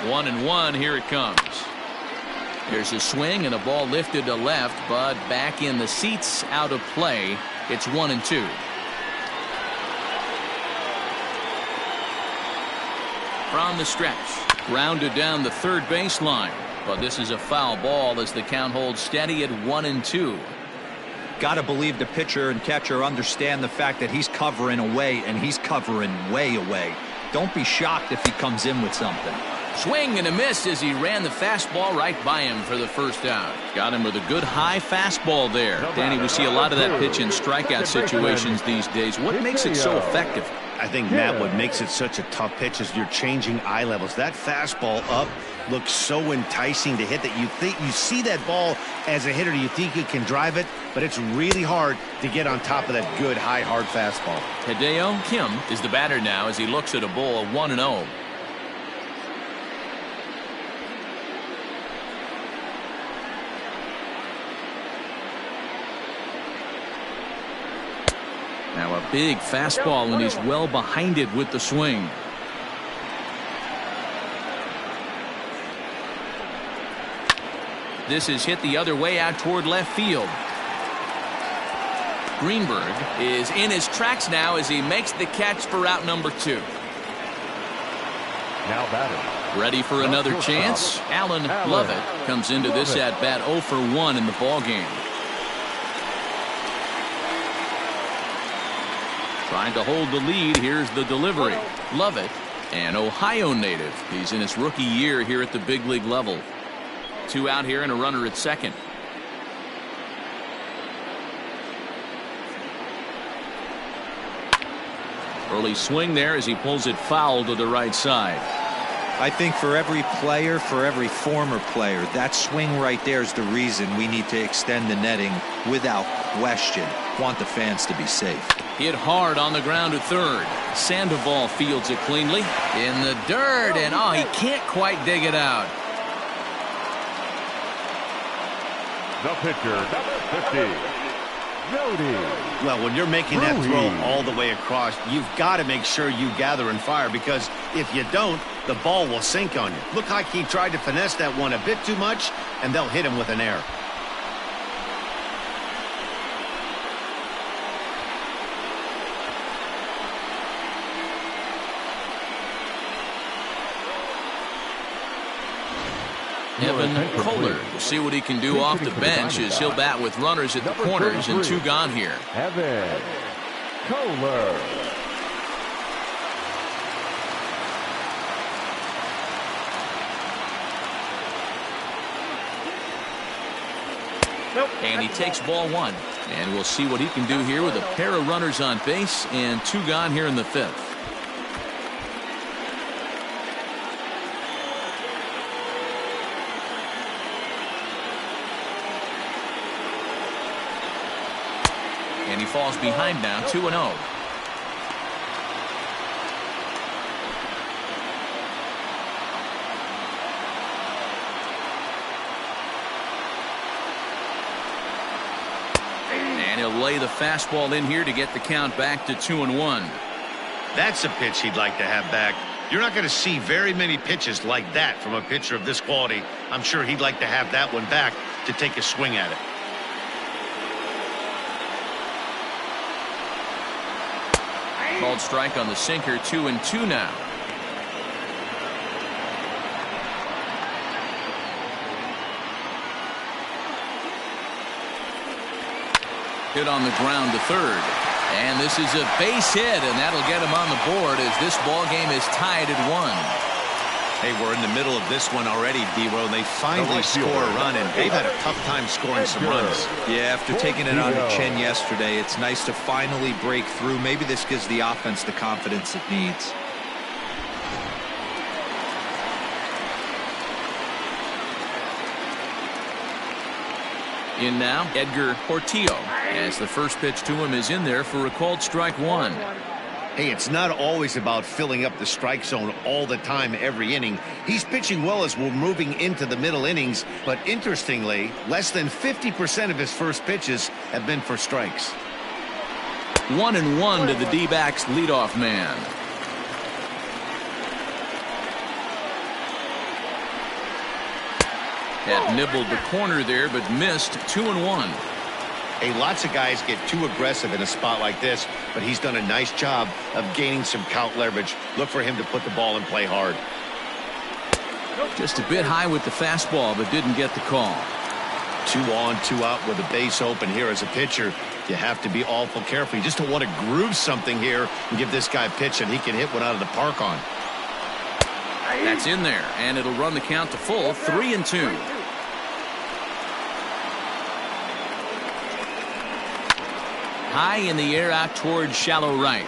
1-1. Here it comes. There's a swing and a ball lifted to left, but back in the seats, out of play. It's 1-2. From the stretch, grounded down the third baseline, but this is a foul ball as the count holds steady at 1-2. Got to believe the pitcher and catcher understand the fact that he's covering away, and he's covering way away. Don't be shocked if he comes in with something. Swing and a miss as he ran the fastball right by him for the first out. Got him with a good high fastball there. Danny, we see a lot of that pitch in strikeout situations these days. What makes it so effective? I think, Matt, what makes it such a tough pitch is you're changing eye levels. That fastball up looks so enticing to hit that you see that ball as a hitter, you think you can drive it, but it's really hard to get on top of that good high hard fastball. Hideo Kim is the batter now as he looks at a ball 1-0. Now a big fastball, and he's well behind it with the swing. This is hit the other way out toward left field. Greenberg is in his tracks now as he makes the catch for out number 2. Now batting. Ready for another chance. Alan Lovett comes into this at bat 0 for 1 in the ball game. Trying to hold the lead. Here's the delivery. Lovett, an Ohio native. He's in his rookie year here at the big league level. 2 out here and a runner at second. Early swing there as he pulls it foul to the right side. I think for every player, for every former player, that swing right there is the reason we need to extend the netting without question. Want the fans to be safe. Hit hard on the ground to third. Sandoval fields it cleanly in the dirt, and he can't quite dig it out. The pitcher, number 50, Jody. Well, when you're making that throw all the way across, you've got to make sure you gather and fire, because if you don't, the ball will sink on you. Look like he tried to finesse that one a bit too much, and they'll hit him with an error. Evan Kohler will see what he can do off the bench as he'll bat with runners at the corners and 2 gone here. Evan Kohler. And he takes ball 1. And we'll see what he can do here with a pair of runners on base and 2 gone here in the 5th. And he falls behind now, 2-0. And he'll lay the fastball in here to get the count back to 2-1. That's a pitch he'd like to have back. You're not going to see very many pitches like that from a pitcher of this quality. I'm sure he'd like to have that one back to take a swing at it. Called strike on the sinker, 2-2 now. Hit on the ground to third. And this is a base hit, and that'll get him on the board as this ball game is tied at 1. Hey, we're in the middle of this one already, D-Row. They finally score a run, and they've had a tough time scoring some runs. Yeah, after taking it on the chin yesterday, it's nice to finally break through. Maybe this gives the offense the confidence it needs. In now, Edgar Portillo, as the first pitch to him is in there for a called strike 1. Hey, it's not always about filling up the strike zone all the time every inning. He's pitching well as we're moving into the middle innings, but interestingly, less than 50% of his first pitches have been for strikes. 1-1 to the D-backs leadoff man. Had nibbled the corner there, but missed 2-1. Hey, lots of guys get too aggressive in a spot like this, but he's done a nice job of gaining some count leverage. Look for him to put the ball and play hard. Just a bit high with the fastball, but didn't get the call. 2 on, 2 out with a base open here. As a pitcher, you have to be awful careful. You just don't want to groove something here and give this guy a pitch and he can hit one out of the park on. That's in there, and it'll run the count to full, 3-2. High in the air out towards shallow right.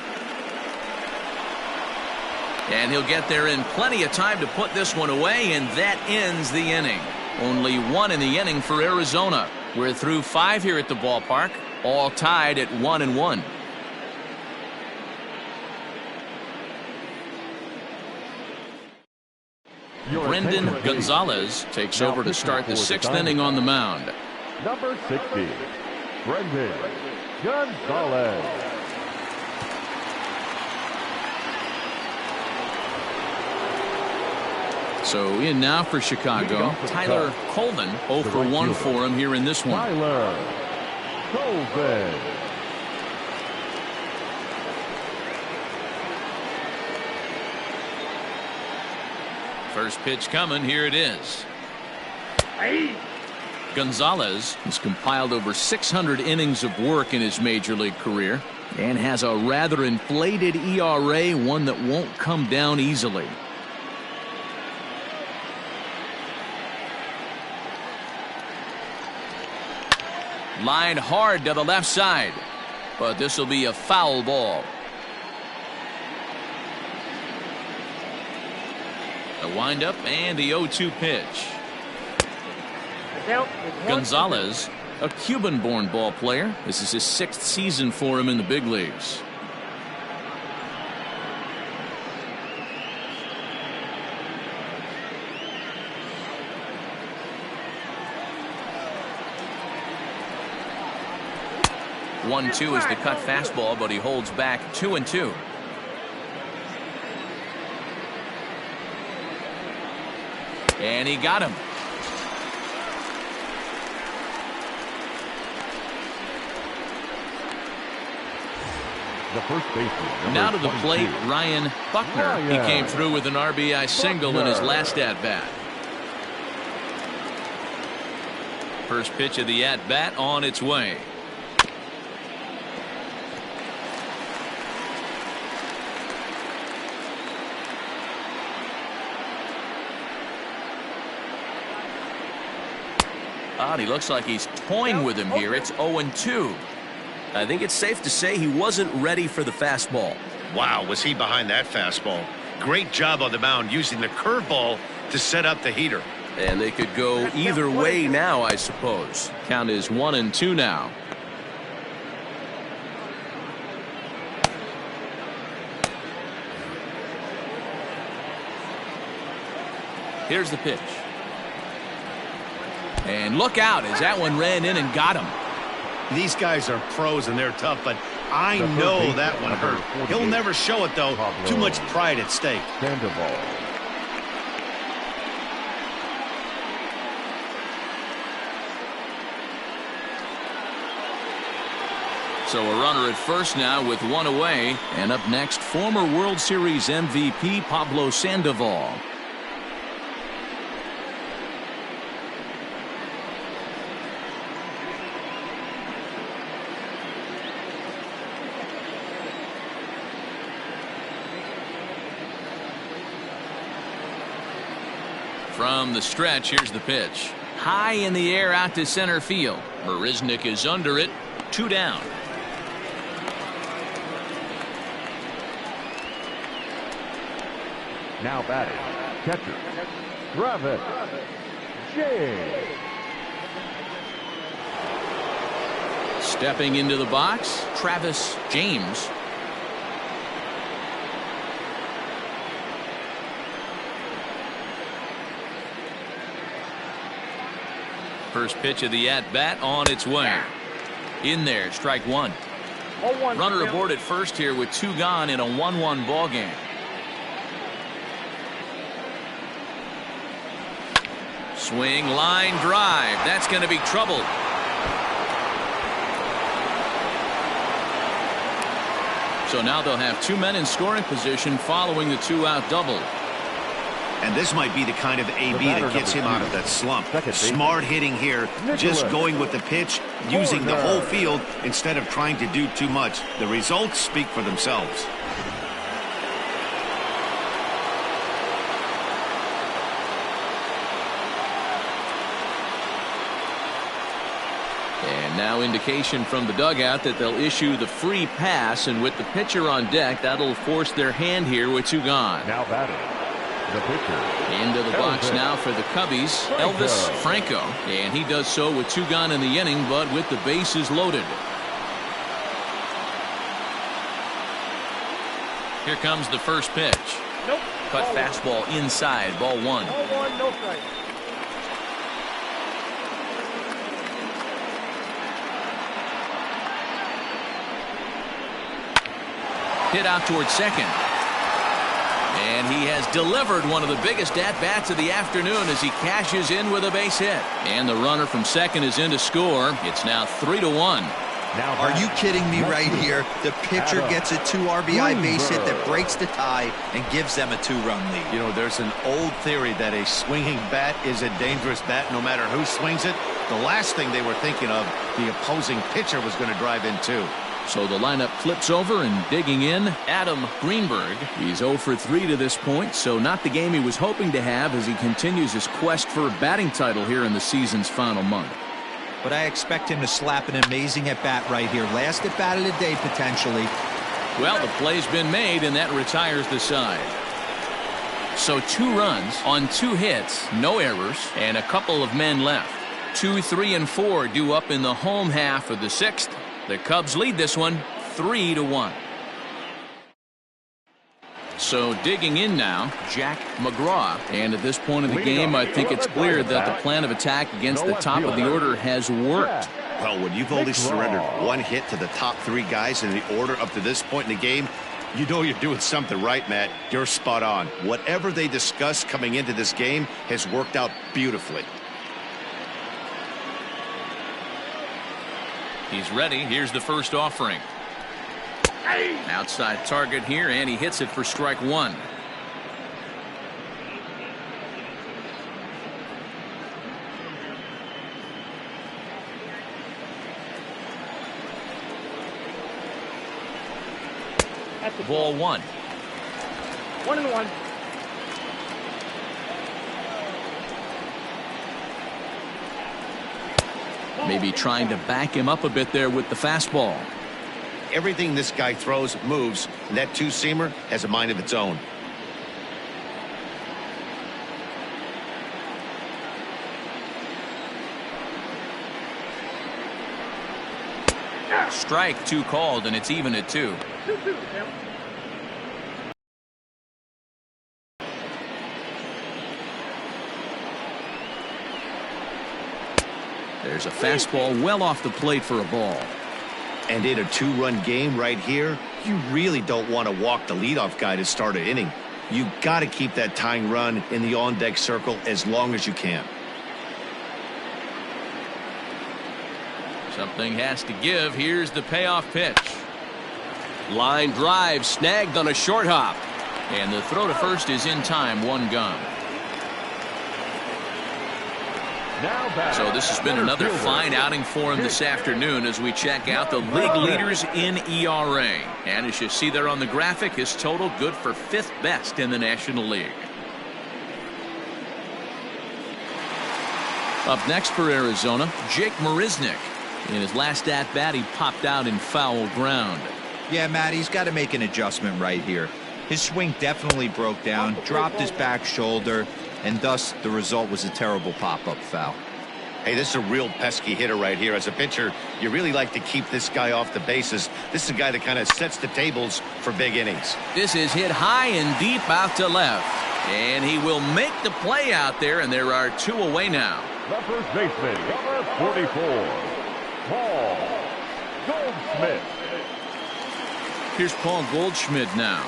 And he'll get there in plenty of time to put this one away, and that ends the inning. Only 1 in the inning for Arizona. We're through 5 here at the ballpark, all tied at 1-1. Brendan Gonzalez takes over to start the 6th inning on the mound. Number 60, Brendan Gonzalez. So in now for Chicago, Tyler Colvin, 0 for 1 for him here in this one. Tyler Colvin. First pitch coming, here it is. Gonzalez has compiled over 600 innings of work in his major league career and has a rather inflated ERA, one that won't come down easily. Line hard to the left side, but this will be a foul ball. The windup and the 0-2 pitch. Gonzalez, a Cuban-born ball player. This is his 6th season for him in the big leagues. One-two is the cut fastball, but he holds back 2-2. And he got him. The first baseman. Now to the plate, Ryan Buckner. He came through with an RBI single in his last at-bat. First pitch of the at-bat on its way. He looks like he's toying with him here. It's 0-2. I think it's safe to say he wasn't ready for the fastball. Wow, was he behind that fastball. Great job on the mound using the curveball to set up the heater. And they could go either way now, I suppose. Count is 1-2 now. Here's the pitch. And look out as that one ran in and got him. These guys are pros and they're tough, but I know that one hurt. He'll never show it, though. Too much pride at stake. Sandoval. So a runner at first now with 1 away. And up next, former World Series MVP Pablo Sandoval. From the stretch, here's the pitch. High in the air out to center field. Marisnick is under it. 2 down. Now batting, catcher, Travis James. Stepping into the box, Travis James. First pitch of the at-bat on its way. In there, strike 1. Runner aboard at first here with 2 gone in a 1-1 ball game. Swing, line drive. That's going to be trouble. So now they'll have 2 men in scoring position following the 2-out double. And this might be the kind of AB that gets him out of that slump. Smart hitting here, just going with the pitch, using the whole field instead of trying to do too much. The results speak for themselves. And now indication from the dugout that they'll issue the free pass, and with the pitcher on deck, that'll force their hand here with 2 gone. Now batting, the pitcher. Into the box now for the Cubbies, Elvis Franco. And he does so with 2 gone in the inning, but with the bases loaded. Here comes the first pitch. Nope. Cut fastball inside, ball 1. Ball 1, no strike. Hit out towards second. And he has delivered one of the biggest at-bats of the afternoon as he cashes in with a base hit. And the runner from second is in to score. It's now 3-1. Are you kidding me right here? The pitcher gets a 2 RBI base hit that breaks the tie and gives them a 2-run lead. You know, there's an old theory that a swinging bat is a dangerous bat no matter who swings it. The last thing they were thinking of, the opposing pitcher was going to drive in too. So the lineup flips over, and digging in, Adam Greenberg. He's 0 for 3 to this point, so not the game he was hoping to have as he continues his quest for a batting title here in the season's final month. But I expect him to slap an amazing at-bat right here. Last at-bat of the day, potentially. Well, the play's been made, and that retires the side. So 2 runs on 2 hits, no errors, and a couple of men left. 2, 3, and 4 due up in the home half of the 6th. The Cubs lead this one 3-1. So digging in now, Jack McGraw. And at this point of the game, I think it's clear that the plan of attack against the top of the order has worked. Well, when you've only surrendered 1 hit to the top 3 guys in the order up to this point in the game, you know you're doing something right, Matt. You're spot on. Whatever they discussed coming into this game has worked out beautifully. He's ready. Here's the first offering. Outside target here, and he hits it for strike 1. Ball 1. 1-1. Maybe trying to back him up a bit there with the fastball. Everything this guy throws moves, and that 2-seamer has a mind of its own. Strike 2 called, and it's even at 2. 2-2. There's a fastball well off the plate for a ball. And in a 2-run game right here, you really don't want to walk the leadoff guy to start an inning. You got to keep that tying run in the on-deck circle as long as you can. Something has to give. Here's the payoff pitch. Line drive snagged on a short hop. And the throw to first is in time. 1 gone. So this has been another fine outing for him this afternoon as we check out the league leaders in ERA. And as you see there on the graphic, his total good for 5th best in the National League. Up next for Arizona, Jake Marisnick. In his last at-bat, he popped out in foul ground. Yeah, Matt, he's got to make an adjustment right here. His swing definitely broke down, dropped his back shoulder, and thus the result was a terrible pop-up foul. Hey, this is a real pesky hitter right here. As a pitcher, you really like to keep this guy off the bases. This is a guy that kind of sets the tables for big innings. This is hit high and deep out to left. And he will make the play out there, and there are 2 away now. The first baseman, number 44, Paul Goldschmidt. Here's Paul Goldschmidt now.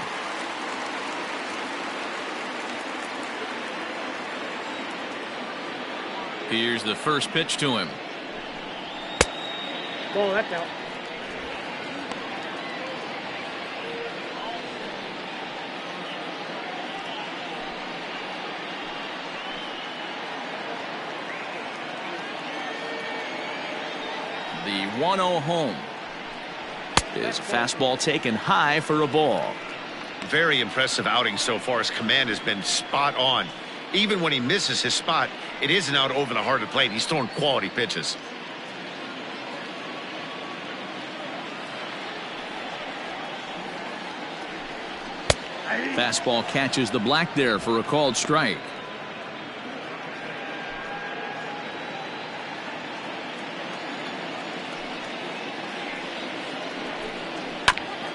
Here's the first pitch to him. Oh, that's out. The 1-0 home. His fastball taken high for a ball. Very impressive outing so far. His command has been spot on. Even when he misses his spot, it isn't out over the heart of the plate. He's throwing quality pitches. Fastball catches the black there for a called strike.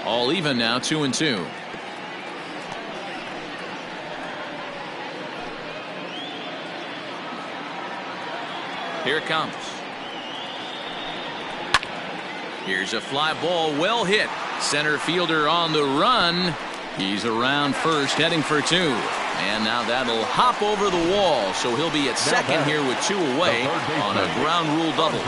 All even now, 2-2. Here it comes. Here's a fly ball, well hit. Center fielder on the run. He's around first, heading for two. And now that'll hop over the wall, so he'll be at second here with two away on a ground rule double.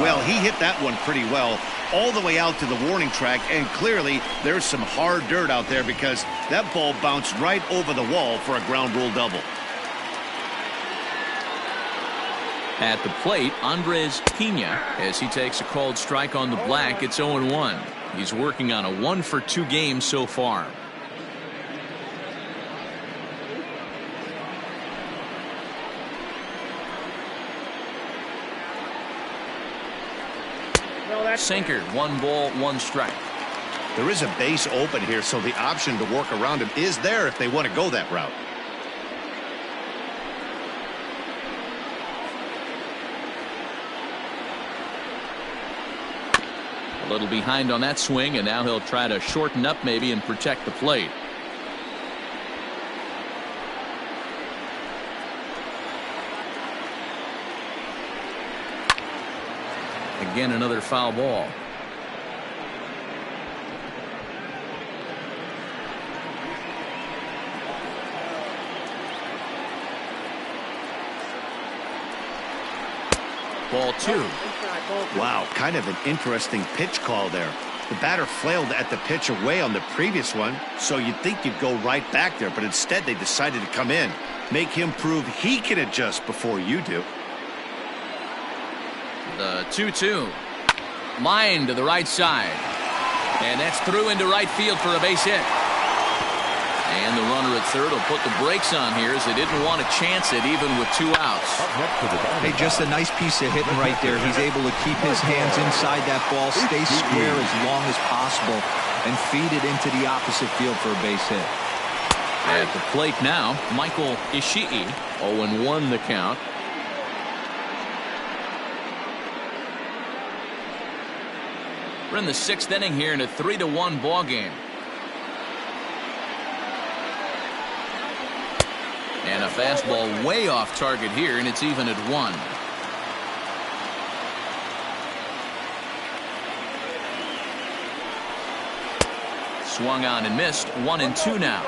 Well, he hit that one pretty well all the way out to the warning track, and clearly there's some hard dirt out there because that ball bounced right over the wall for a ground rule double. At the plate, Andres Pena, as he takes a called strike on the black. It's 0-1. He's working on a 1-for-2 game so far. Sinker, 1 ball, 1 strike. There is a base open here, so the option to work around him is there if they want to go that route. A little behind on that swing, and now he'll try to shorten up maybe and protect the plate. Again, another foul ball. Ball 2. Wow, kind of an interesting pitch call there. The batter flailed at the pitch away on the previous one, so you'd think you'd go right back there, but instead they decided to come in. Make him prove he can adjust before you do. The 2-2. Line to the right side. And that's through into right field for a base hit. And the runner at third will put the brakes on here as they didn't want to chance it even with 2 outs. Hey, just a nice piece of hitting right there. He's able to keep his hands inside that ball, stay square as long as possible, and feed it into the opposite field for a base hit. At the plate now, Michael Ishii. 0-1 the count. We're in the 6th inning here in a 3-1 ball game. And a fastball way off target here, and it's even at 1. Swung on and missed. 1-2 now.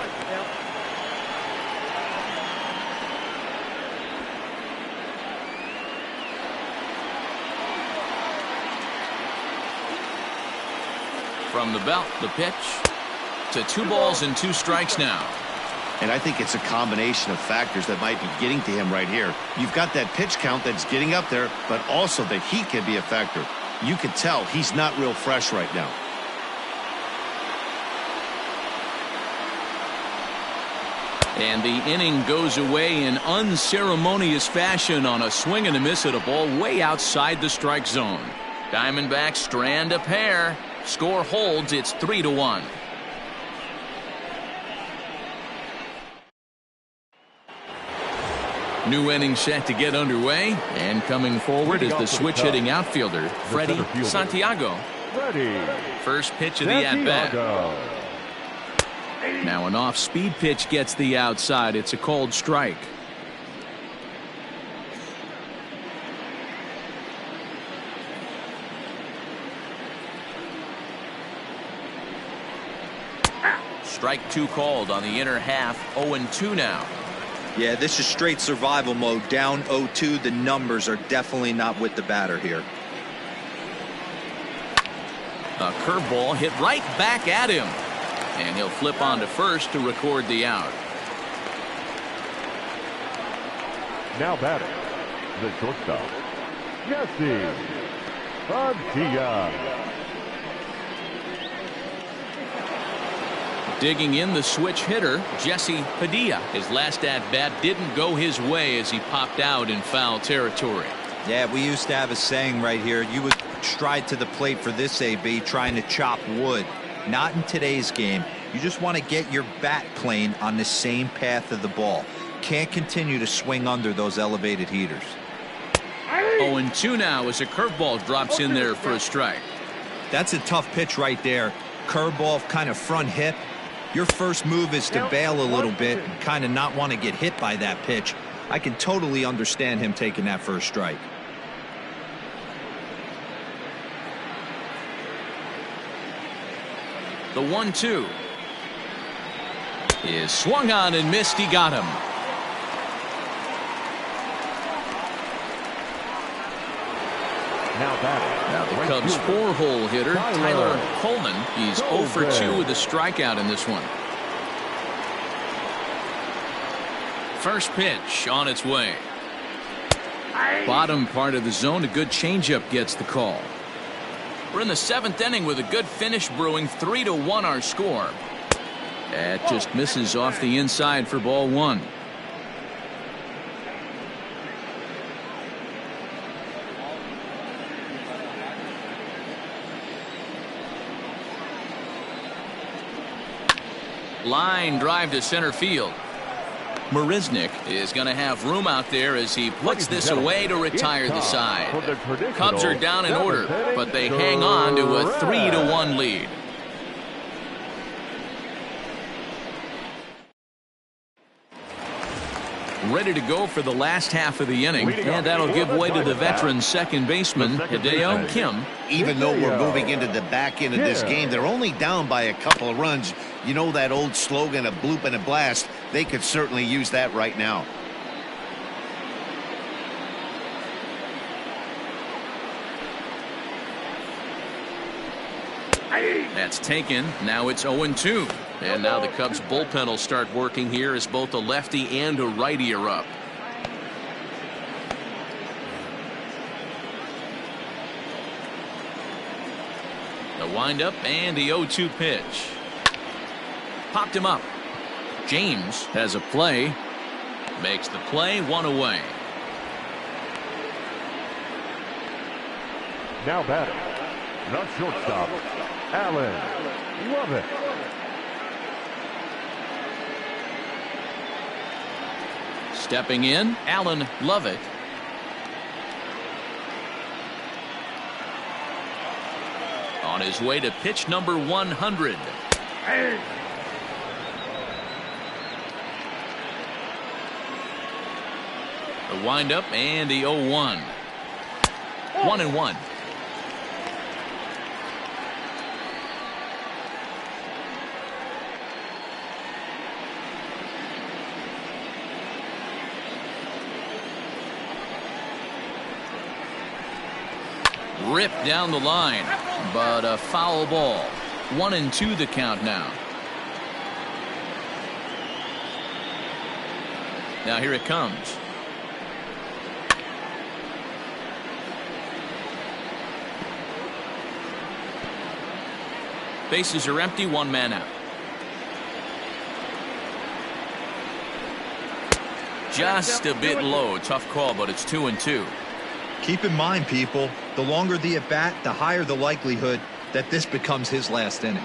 From the belt, the pitch to 2 balls and 2 strikes now. And I think it's a combination of factors that might be getting to him right here. You've got that pitch count that's getting up there, but also the heat can be a factor. You can tell he's not real fresh right now. And the inning goes away in unceremonious fashion on a swing and a miss at a ball way outside the strike zone. Diamondbacks strand a pair. Score holds. It's 3-1. New inning set to get underway, and coming forward is the switch-hitting outfielder, Freddie Santiago. First pitch of the at-bat. Now an off-speed pitch gets the outside. It's a called strike. Strike 2 called on the inner half. 0-2 now. Yeah, this is straight survival mode. Down 0-2. The numbers are definitely not with the batter here. A curveball hit right back at him. And he'll flip on to first to record the out. Now batting, the shortstop, Jesse Padilla. Digging in, the switch hitter, Jesse Padilla. His last at-bat didn't go his way as he popped out in foul territory. Yeah, we used to have a saying right here. You would stride to the plate for this AB trying to chop wood. Not in today's game. You just want to get your bat plane on the same path of the ball. Can't continue to swing under those elevated heaters. 0-2 now as a curveball drops in there for a strike. That's a tough pitch right there. Curveball, kind of front hip. Your first move is to bail a little bit and kind of not want to get hit by that pitch. I can totally understand him taking that first strike. The 1-2 is swung on and missed. He got him. Now the Cubs' 4-hole hitter, Tyler Coleman. He's 0 for 2 with a strikeout in this one. First pitch on its way. Bottom part of the zone. A good changeup gets the call. We're in the 7th inning with a good finish brewing. 3-1 our score. That just misses off the inside for ball 1. Line drive to center field. Marisnick is going to have room out there as he puts this away to retire the side. Cubs are down in order, but they hang on to a 3-1 lead. Ready to go for the last half of the inning, and that'll give way to the veteran second baseman, Hideo Kim. Even though we're moving into the back end of this game, they're only down by a couple of runs. You know that old slogan, a bloop and a blast. They could certainly use that right now. That's taken. Now it's 0-2. And now the Cubs bullpen will start working here as both a lefty and a righty are up. The windup and the 0-2 pitch. Popped him up. James has a play. Makes the play, 1 away. Now batting, the shortstop, Allen Lovett. Stepping in, Allen Lovett. On his way to pitch number 100. The windup and the 0-1. 1-1. Ripped down the line, but a foul ball. 1-2 the count now. Now here it comes. Bases are empty, 1 man out. Just a bit low. Tough call, but it's 2-2. Keep in mind, people, the longer the at bat, the higher the likelihood that this becomes his last inning.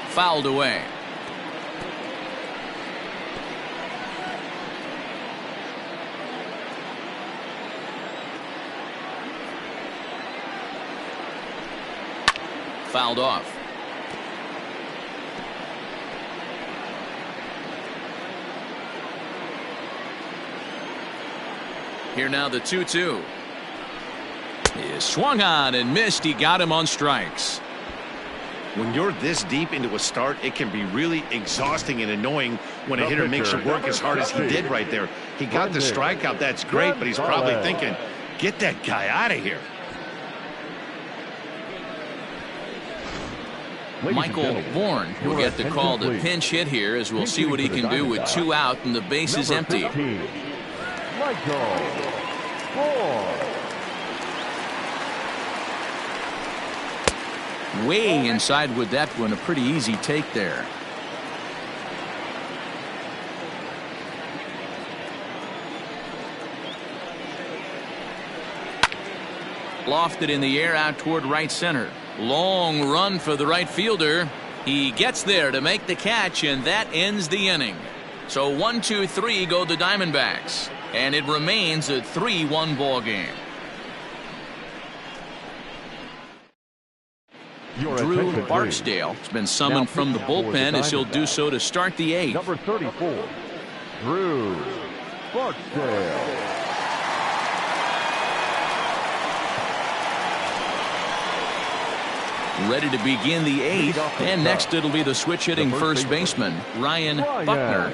Fouled away. Fouled off. Here now the 2-2. He is swung on and missed. He got him on strikes. When you're this deep into a start, it can be really exhausting and annoying when a hitter makes you work as hard as he did right there. He got the strikeout. That's great, but he's probably thinking, get that guy out of here. Michael Bourne will get the call to pinch hit here, as we'll see what he can do with 2 out and the bases empty. Michael Bourne. Way inside with that one. A pretty easy take there. Lofted in the air out toward right center. Long run for the right fielder. He gets there to make the catch, and that ends the inning. So 1-2-3 go the Diamondbacks, and it remains a 3-1 ball game. Drew Barksdale has been summoned from the bullpen, as he'll do so to start the 8th. Number 34, Drew Barksdale. Ready to begin the 8th, and next it'll be the switch-hitting first baseman, Ryan Buckner.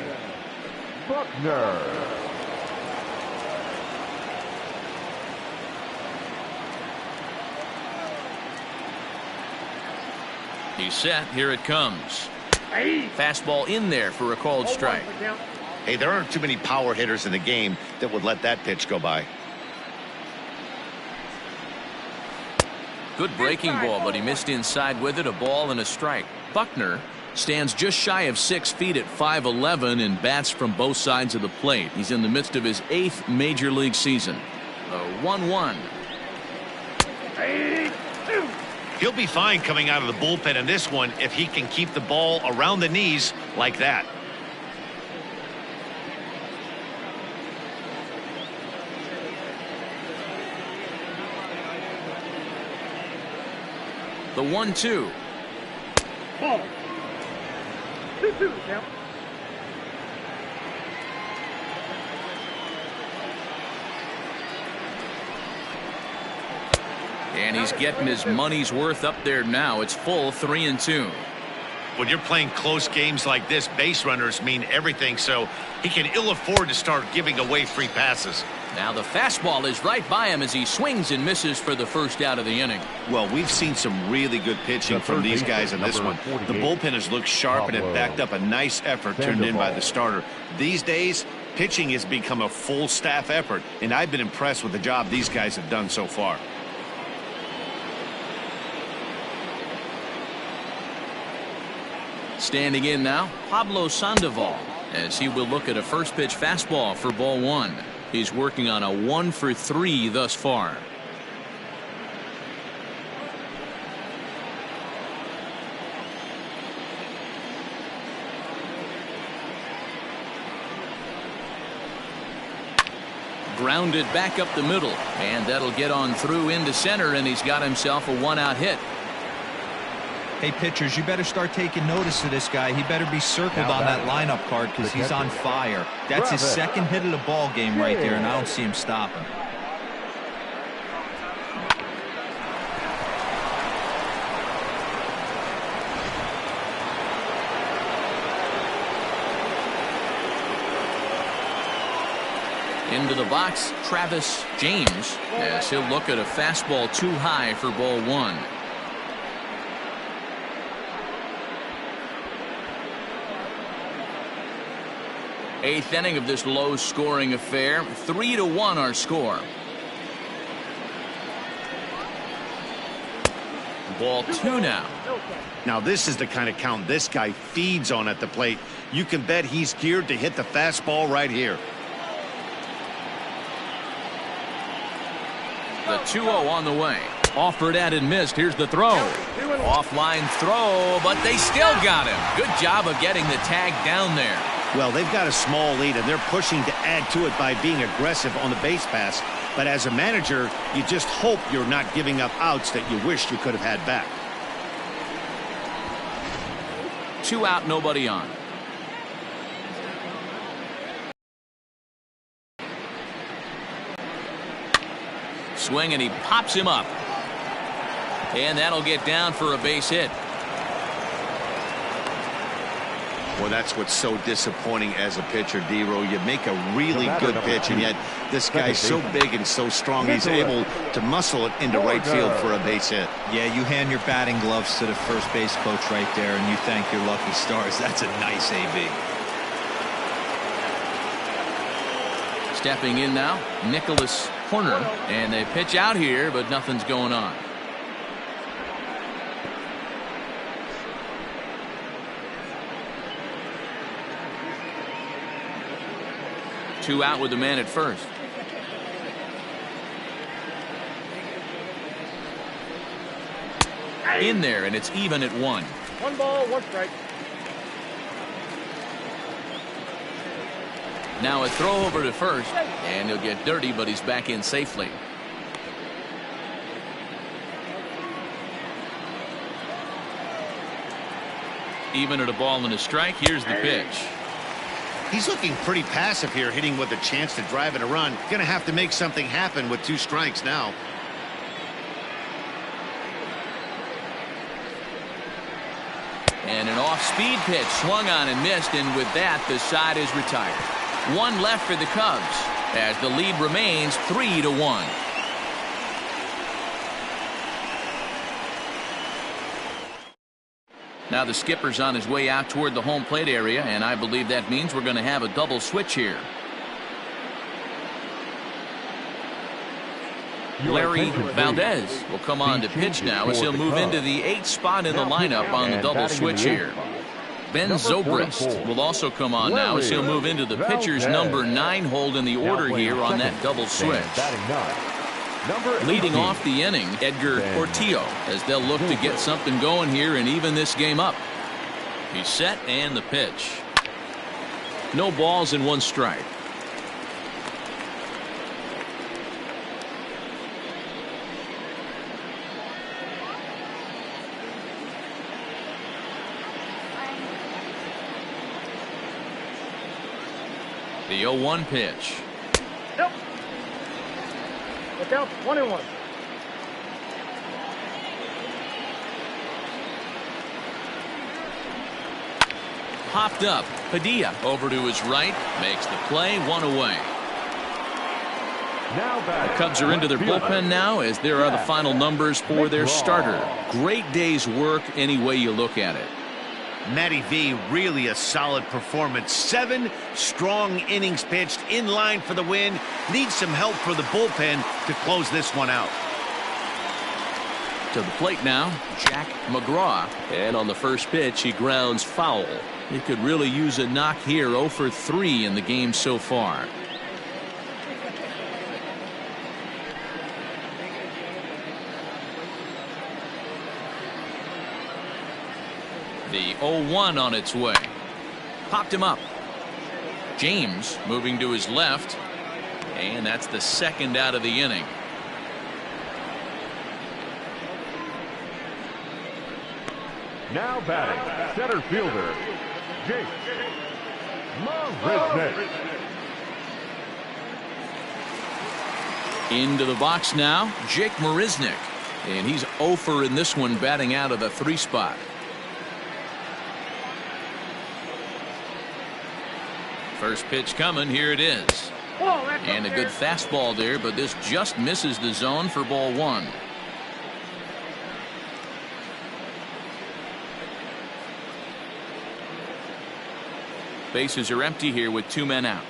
He's set. Here it comes. Fastball in there for a called strike. Hey, there aren't too many power hitters in the game that would let that pitch go by. Good breaking ball, but he missed inside with it. A ball and a strike. Buckner stands just shy of 6 feet at 5'11" and bats from both sides of the plate. He's in the midst of his 8th major league season. A 1-1. He'll be fine coming out of the bullpen in this one if he can keep the ball around the knees like that. The 1-2. Ball. 2-2 count. And he's getting his money's worth up there now. It's full 3-2. When you're playing close games like this, base runners mean everything, so he can ill afford to start giving away free passes. Now the fastball is right by him as he swings and misses for the first out of the inning. Well, we've seen some really good pitching from these guys in this one. The bullpen has looked sharp and it backed up a nice effort turned in by the starter. These days, pitching has become a full staff effort, and I've been impressed with the job these guys have done so far. Standing in now, Pablo Sandoval, as he will look at a first pitch fastball for ball 1. He's working on a 1-for-3 thus far. Grounded back up the middle, and that'll get on through into center, and he's got himself a 1-out hit. Hey, pitchers, you better start taking notice of this guy. He better be circled on that lineup card because he's on fire. That's his second hit of the ball game right there, and I don't see him stopping. Into the box, Travis James, as he'll look at a fastball too high for ball 1. Eighth inning of this low-scoring affair. 3-1 our score. Ball 2 now. Now this is the kind of count this guy feeds on at the plate. You can bet he's geared to hit the fastball right here. The 2-0 on the way. Offered at and missed. Here's the throw. Offline throw, but they still got him. Good job of getting the tag down there. Well, they've got a small lead, and they're pushing to add to it by being aggressive on the base pass. But as a manager, you just hope you're not giving up outs that you wish you could have had back. 2 out, nobody on. Swing, and he pops him up. And that'll get down for a base hit. Well, that's what's so disappointing as a pitcher, D-Row. You make a really good pitch, and yet this guy's so big and so strong, he's able to muscle it into right field for a base hit. Yeah, you hand your batting gloves to the first base coach right there, and you thank your lucky stars. That's a nice AB. Stepping in now, Nicholas Horner, and they pitch out here, but nothing's going on. Two out with the man at first. In there, and it's even at 1. 1 ball, 1 strike. Now a throw over to first, and he'll get dirty, but he's back in safely. Even at a ball and a strike. Here's the pitch. He's looking pretty passive here, hitting with a chance to drive it a run. Going to have to make something happen with 2 strikes now. And an off-speed pitch swung on and missed, and with that the side is retired. 1 left for the Cubs as the lead remains 3-1. Now the skipper's on his way out toward the home plate area, and I believe that means we're going to have a double switch here. Larry Valdez will come on to pitch now as he'll move into the 8th spot in the lineup on the double switch here. Ben Zobrist will also come on now as he'll move into the pitcher's number 9 hold in the order here on that double switch. Leading off the inning, Edgar Portillo, as they'll look to get something going here and even this game up. He's set, and the pitch. No balls and 1 strike. The 0-1 pitch. Yep. Look out, 1-1. Popped up. Padilla over to his right. Makes the play. 1 away. The Cubs are into their bullpen now as there are the final numbers for their starter. Great day's work any way you look at it. Matty V, really a solid performance. 7 strong innings pitched, in line for the win. Needs some help for the bullpen to close this one out. To the plate now, Jack McGraw, and on the first pitch he grounds foul. He could really use a knock here. 0 for 3 in the game so far. The 0-1 on its way. Popped him up. James moving to his left, and that's the 2nd out of the inning. Now batting, center fielder, Jake Marisnick. Into the box now, Jake Marisnick, and he's 0 for in this one, batting out of the 3 spot. First pitch coming. Here it is. And a good fastball there, but this just misses the zone for ball 1. Bases are empty here with 2 men out.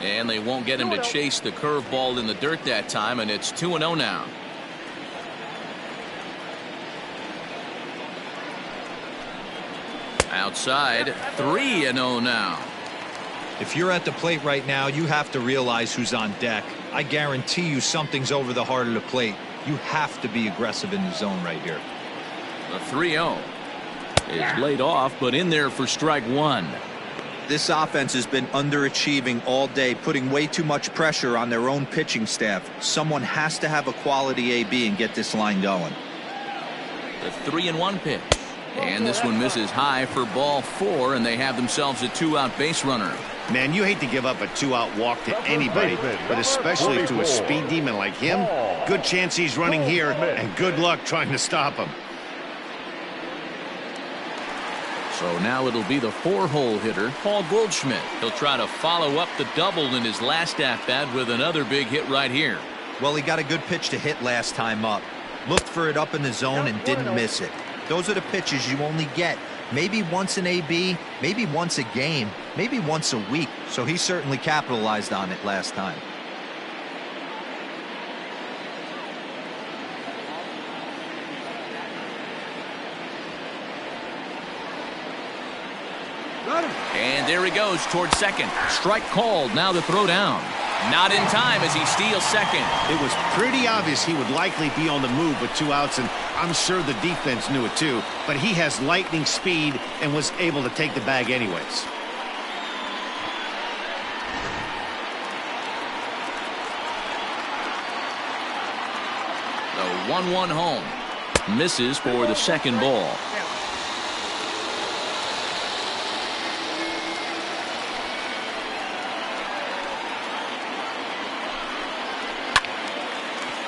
And they won't get him to chase the curveball in the dirt that time, and it's 2-0 now. Outside, 3-0 now. If you're at the plate right now, you have to realize who's on deck. I guarantee you something's over the heart of the plate. You have to be aggressive in the zone right here. The 3-0 is laid off, but in there for strike 1. This offense has been underachieving all day, putting way too much pressure on their own pitching staff. Someone has to have a quality AB and get this line going. The 3-1 pitch. And this one misses high for ball 4, and they have themselves a 2-out base runner. Man, you hate to give up a 2-out walk to anybody, but especially to a speed demon like him. Good chance he's running here, and good luck trying to stop him. So now it'll be the 4-hole hitter, Paul Goldschmidt. He'll try to follow up the double in his last at-bat with another big hit right here. Well, he got a good pitch to hit last time up. Looked for it up in the zone and didn't miss it. Those are the pitches you only get maybe once in AB, maybe once a game, maybe once a week. So he certainly capitalized on it last time. And there he goes towards second. Strike called. Now the throw down. Not in time as he steals second. It was pretty obvious he would likely be on the move with 2 outs, and I'm sure the defense knew it too. But he has lightning speed and was able to take the bag anyways. The 1-1 home. Misses for the second ball.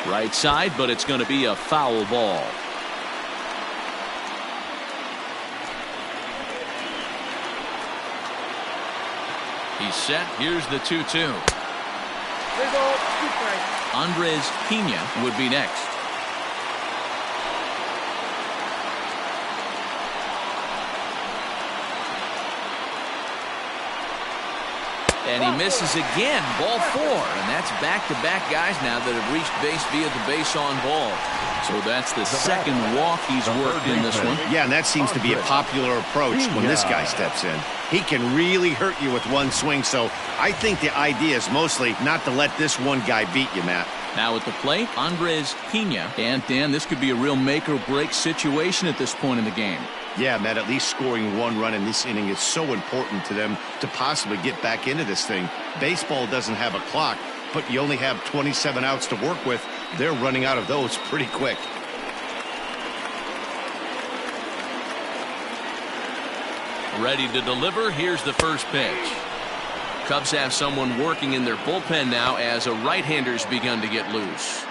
Right side, but it's going to be a foul ball. He's set. Here's the 2-2. Andres Pena would be next. And he misses again. Ball 4. And that's back-to-back guys now that have reached base via the base on ball. So that's the second walk he's worked in this one. Yeah, and that seems to be a popular approach when this guy steps in. He can really hurt you with one swing. So I think the idea is mostly not to let this one guy beat you, Matt. Now at the plate, Andres Pena. And Dan, this could be a real make-or-break situation at this point in the game. Yeah, Matt, at least scoring 1 run in this inning is so important to them to possibly get back into this thing. Baseball doesn't have a clock, but you only have 27 outs to work with. They're running out of those pretty quick. Ready to deliver. Here's the first pitch. Cubs have someone working in their bullpen now as a right-hander's begun to get loose.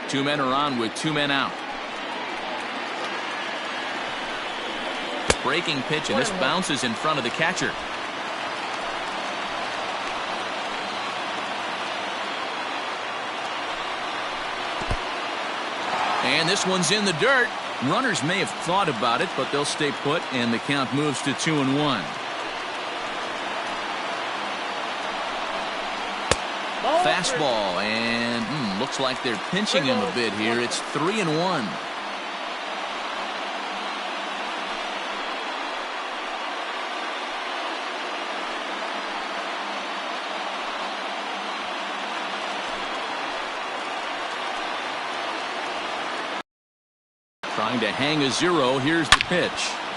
2 men are on with 2 men out. Breaking pitch, and this bounces in front of the catcher. And this one's in the dirt. Runners may have thought about it, but they'll stay put, and the count moves to 2-1. Fastball, and looks like they're pinching him a bit here. It's 3-1. Trying to hang a 0. Here's the pitch.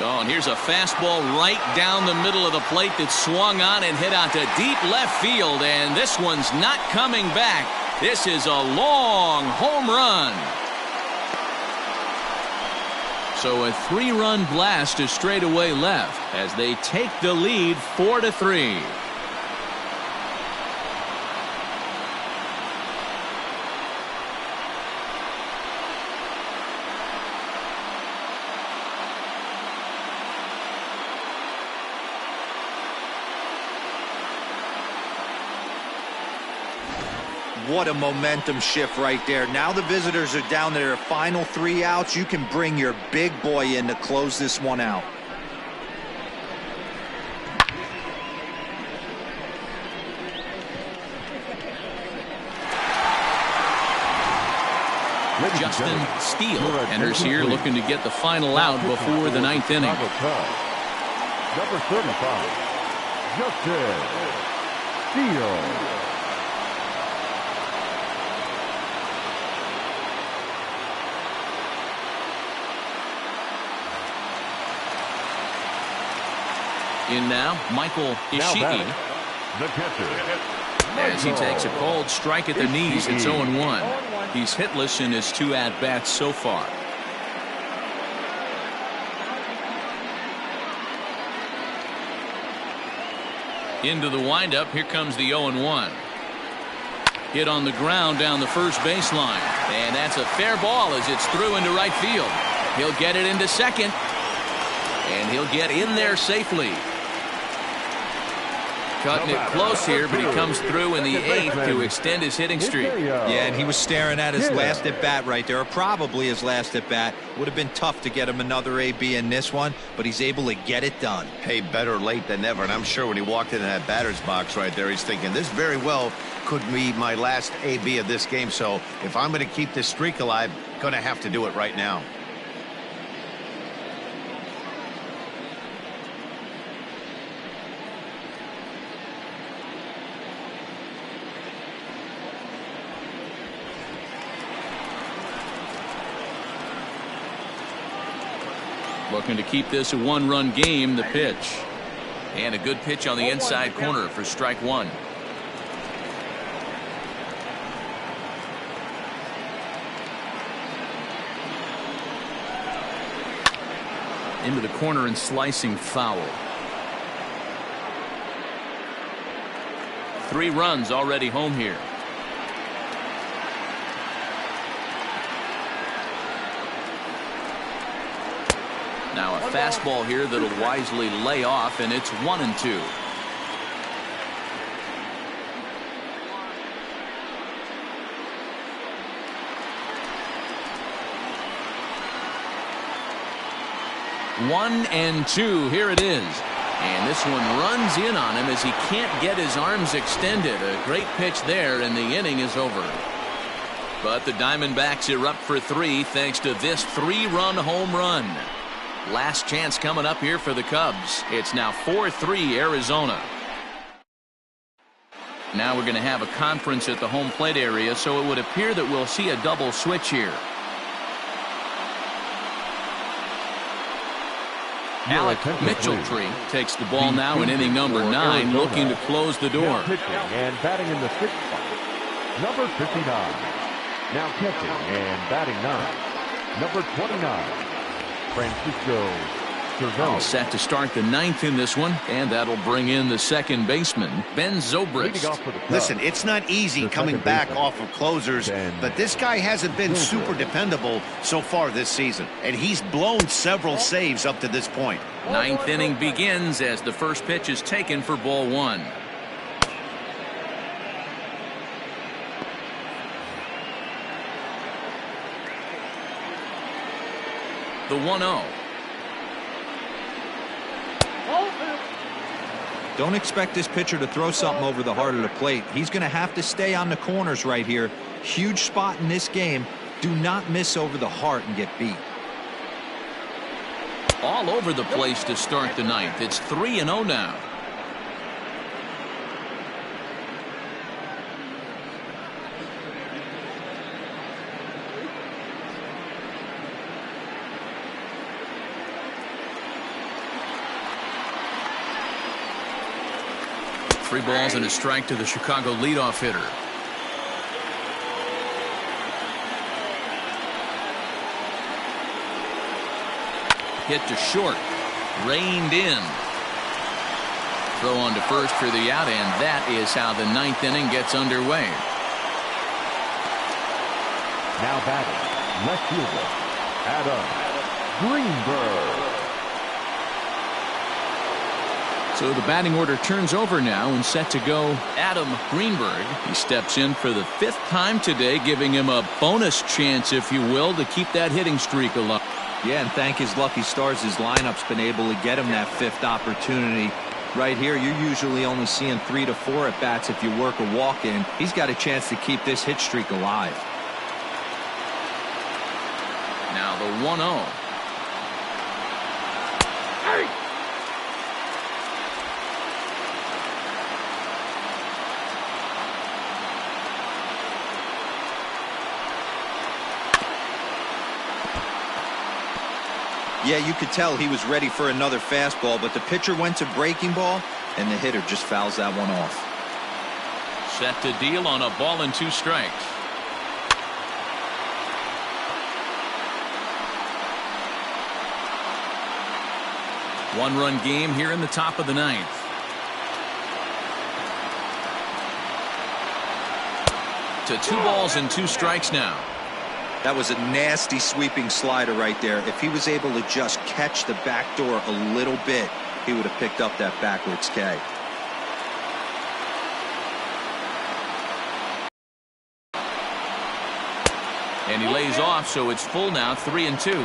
Oh, and here's a fastball right down the middle of the plate that swung on and hit out to deep left field. And this one's not coming back. This is a long home run. So a 3-run blast to straightaway left as they take the lead 4-3. What a momentum shift right there. Now the visitors are down to their final 3 outs. You can bring your big boy in to close this one out. Justin Steele enters here looking to get the final out before the 9th inning. Number 35, Justin Steele. In now, Michael Ishii. The catcher. As he takes a cold strike at the knees, it's 0-1. He's hitless in his 2 at-bats so far. Into the windup. Here comes the 0-1. Hit on the ground down the first baseline. And that's a fair ball as it's through into right field. He'll get it into second. And he'll get in there safely. Cutting it close here, but he comes through in the 8th to extend his hitting streak. Yeah, and he was staring at his last at bat right there, or probably his last at bat. Would have been tough to get him another AB in this one, but he's able to get it done. Hey, better late than never. And I'm sure when he walked into that batter's box right there, he's thinking this very well could be my last AB of this game. So if I'm going to keep this streak alive, going to have to do it right now. Looking to keep this a one-run game. The pitch. And a good pitch on the inside corner for strike one. Into the corner and slicing foul. 3 runs already home here. Now a fastball here that'll wisely lay off, and it's 1-2. One and two. Here it is. And this one runs in on him as he can't get his arms extended. A great pitch there, and the inning is over. But the Diamondbacks erupt for 3 thanks to this 3-run home run. Last chance coming up here for the Cubs. It's now 4-3 Arizona. Now we're going to have a conference at the home plate area, so it would appear that we'll see a double switch here. Alec Mitchell-Tree takes the ball now in inning number 9, looking to close the door. Pitching and batting in the 6th spot, number 59. Now catching and batting 9, number 29. Francisco All set to start the 9th in this one, and that'll bring in the second baseman, Ben Zobrist. Listen, it's not easy coming back off of closers, but this guy hasn't been super dependable so far this season, and he's blown several saves up to this point. 9th inning begins as the first pitch is taken for ball 1. The 1-0. Don't expect this pitcher to throw something over the heart of the plate. He's going to have to stay on the corners right here. Huge spot in this game. Do not miss over the heart and get beat. All over the place to start the 9th. It's 3-0 now. Three balls and a strike to the Chicago leadoff hitter. Hit to short. Reined in. Throw on to first for the out, and that is how the 9th inning gets underway. Now batting, left fielder, Adam Greenberg. So the batting order turns over now, and set to go Adam Greenberg. He steps in for the 5th time today, giving him a bonus chance, if you will, to keep that hitting streak alive. Yeah, and thank his lucky stars, his lineup's been able to get him that 5th opportunity. Right here, you're usually only seeing 3 to 4 at bats if you work a walk in. He's got a chance to keep this hit streak alive. Now the 1-0. Yeah, you could tell he was ready for another fastball, but the pitcher went to breaking ball, and the hitter just fouls that one off. Set to deal on a ball and 2 strikes. One-run game here in the top of the 9th. To 2 balls and 2 strikes now. That was a nasty sweeping slider right there. If he was able to just catch the back door a little bit, he would have picked up that backwards K. And he lays off, so it's full now, 3-2.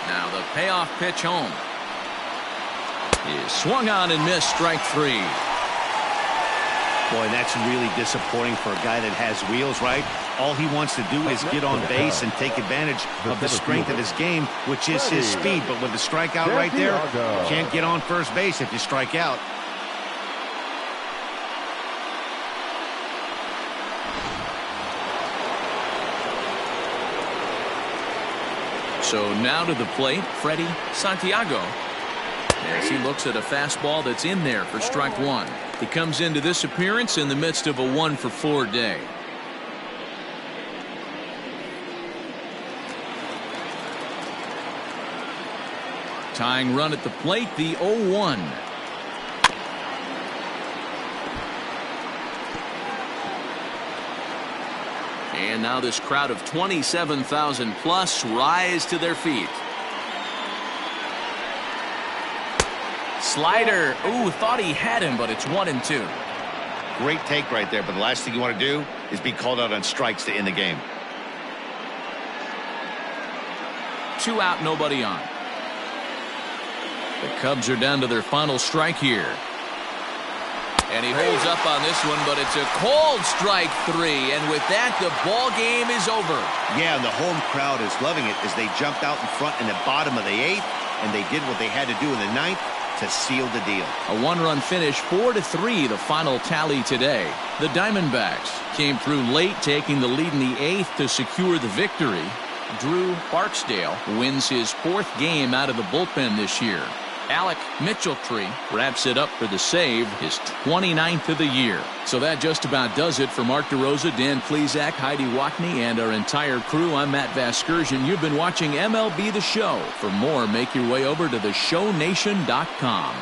Now the payoff pitch home. Is swung on and missed, strike 3. Boy, that's really disappointing for a guy that has wheels, right? All he wants to do is get on base and take advantage of the strength of his game, which is his speed. But with the strikeout right there, you can't get on first base if you strike out. So now to the plate, Freddie Santiago. As he looks at a fastball that's in there for strike 1. He comes into this appearance in the midst of a 1-for-4 day. Tying run at the plate, the 0-1. And now this crowd of 27,000 plus rise to their feet. Slider. Ooh, thought he had him, but it's 1-2. Great take right there, but the last thing you want to do is be called out on strikes to end the game. 2 out, nobody on. The Cubs are down to their final strike here. And he holds up on this one, but it's a cold strike 3. And with that, the ball game is over. Yeah, and the home crowd is loving it as they jumped out in front in the bottom of the 8th, and they did what they had to do in the 9th to seal the deal. A 1-run finish, 4-3, the final tally today. The Diamondbacks came through late, taking the lead in the 8th to secure the victory. Drew Barksdale wins his 4th game out of the bullpen this year. Alec Mitchell-Tree wraps it up for the save, his 29th of the year. So that just about does it for Mark DeRosa, Dan Plesac, Heidi Wackney, and our entire crew. I'm Matt Vasgersian. You've been watching MLB The Show. For more, make your way over to theshownation.com.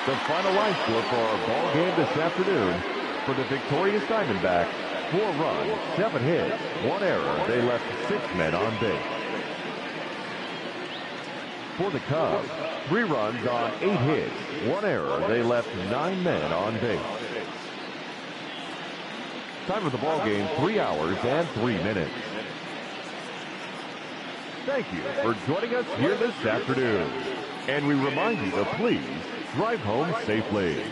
The final line score for our ball game this afternoon. For the victorious Diamondbacks, 4 runs, 7 hits, 1 error. They left 6 men on base. For the Cubs, 3 runs on 8 hits, 1 error. They left 9 men on base. Time of the ball game, 3 hours and 3 minutes. Thank you for joining us here this afternoon. And we remind you to please drive home safely.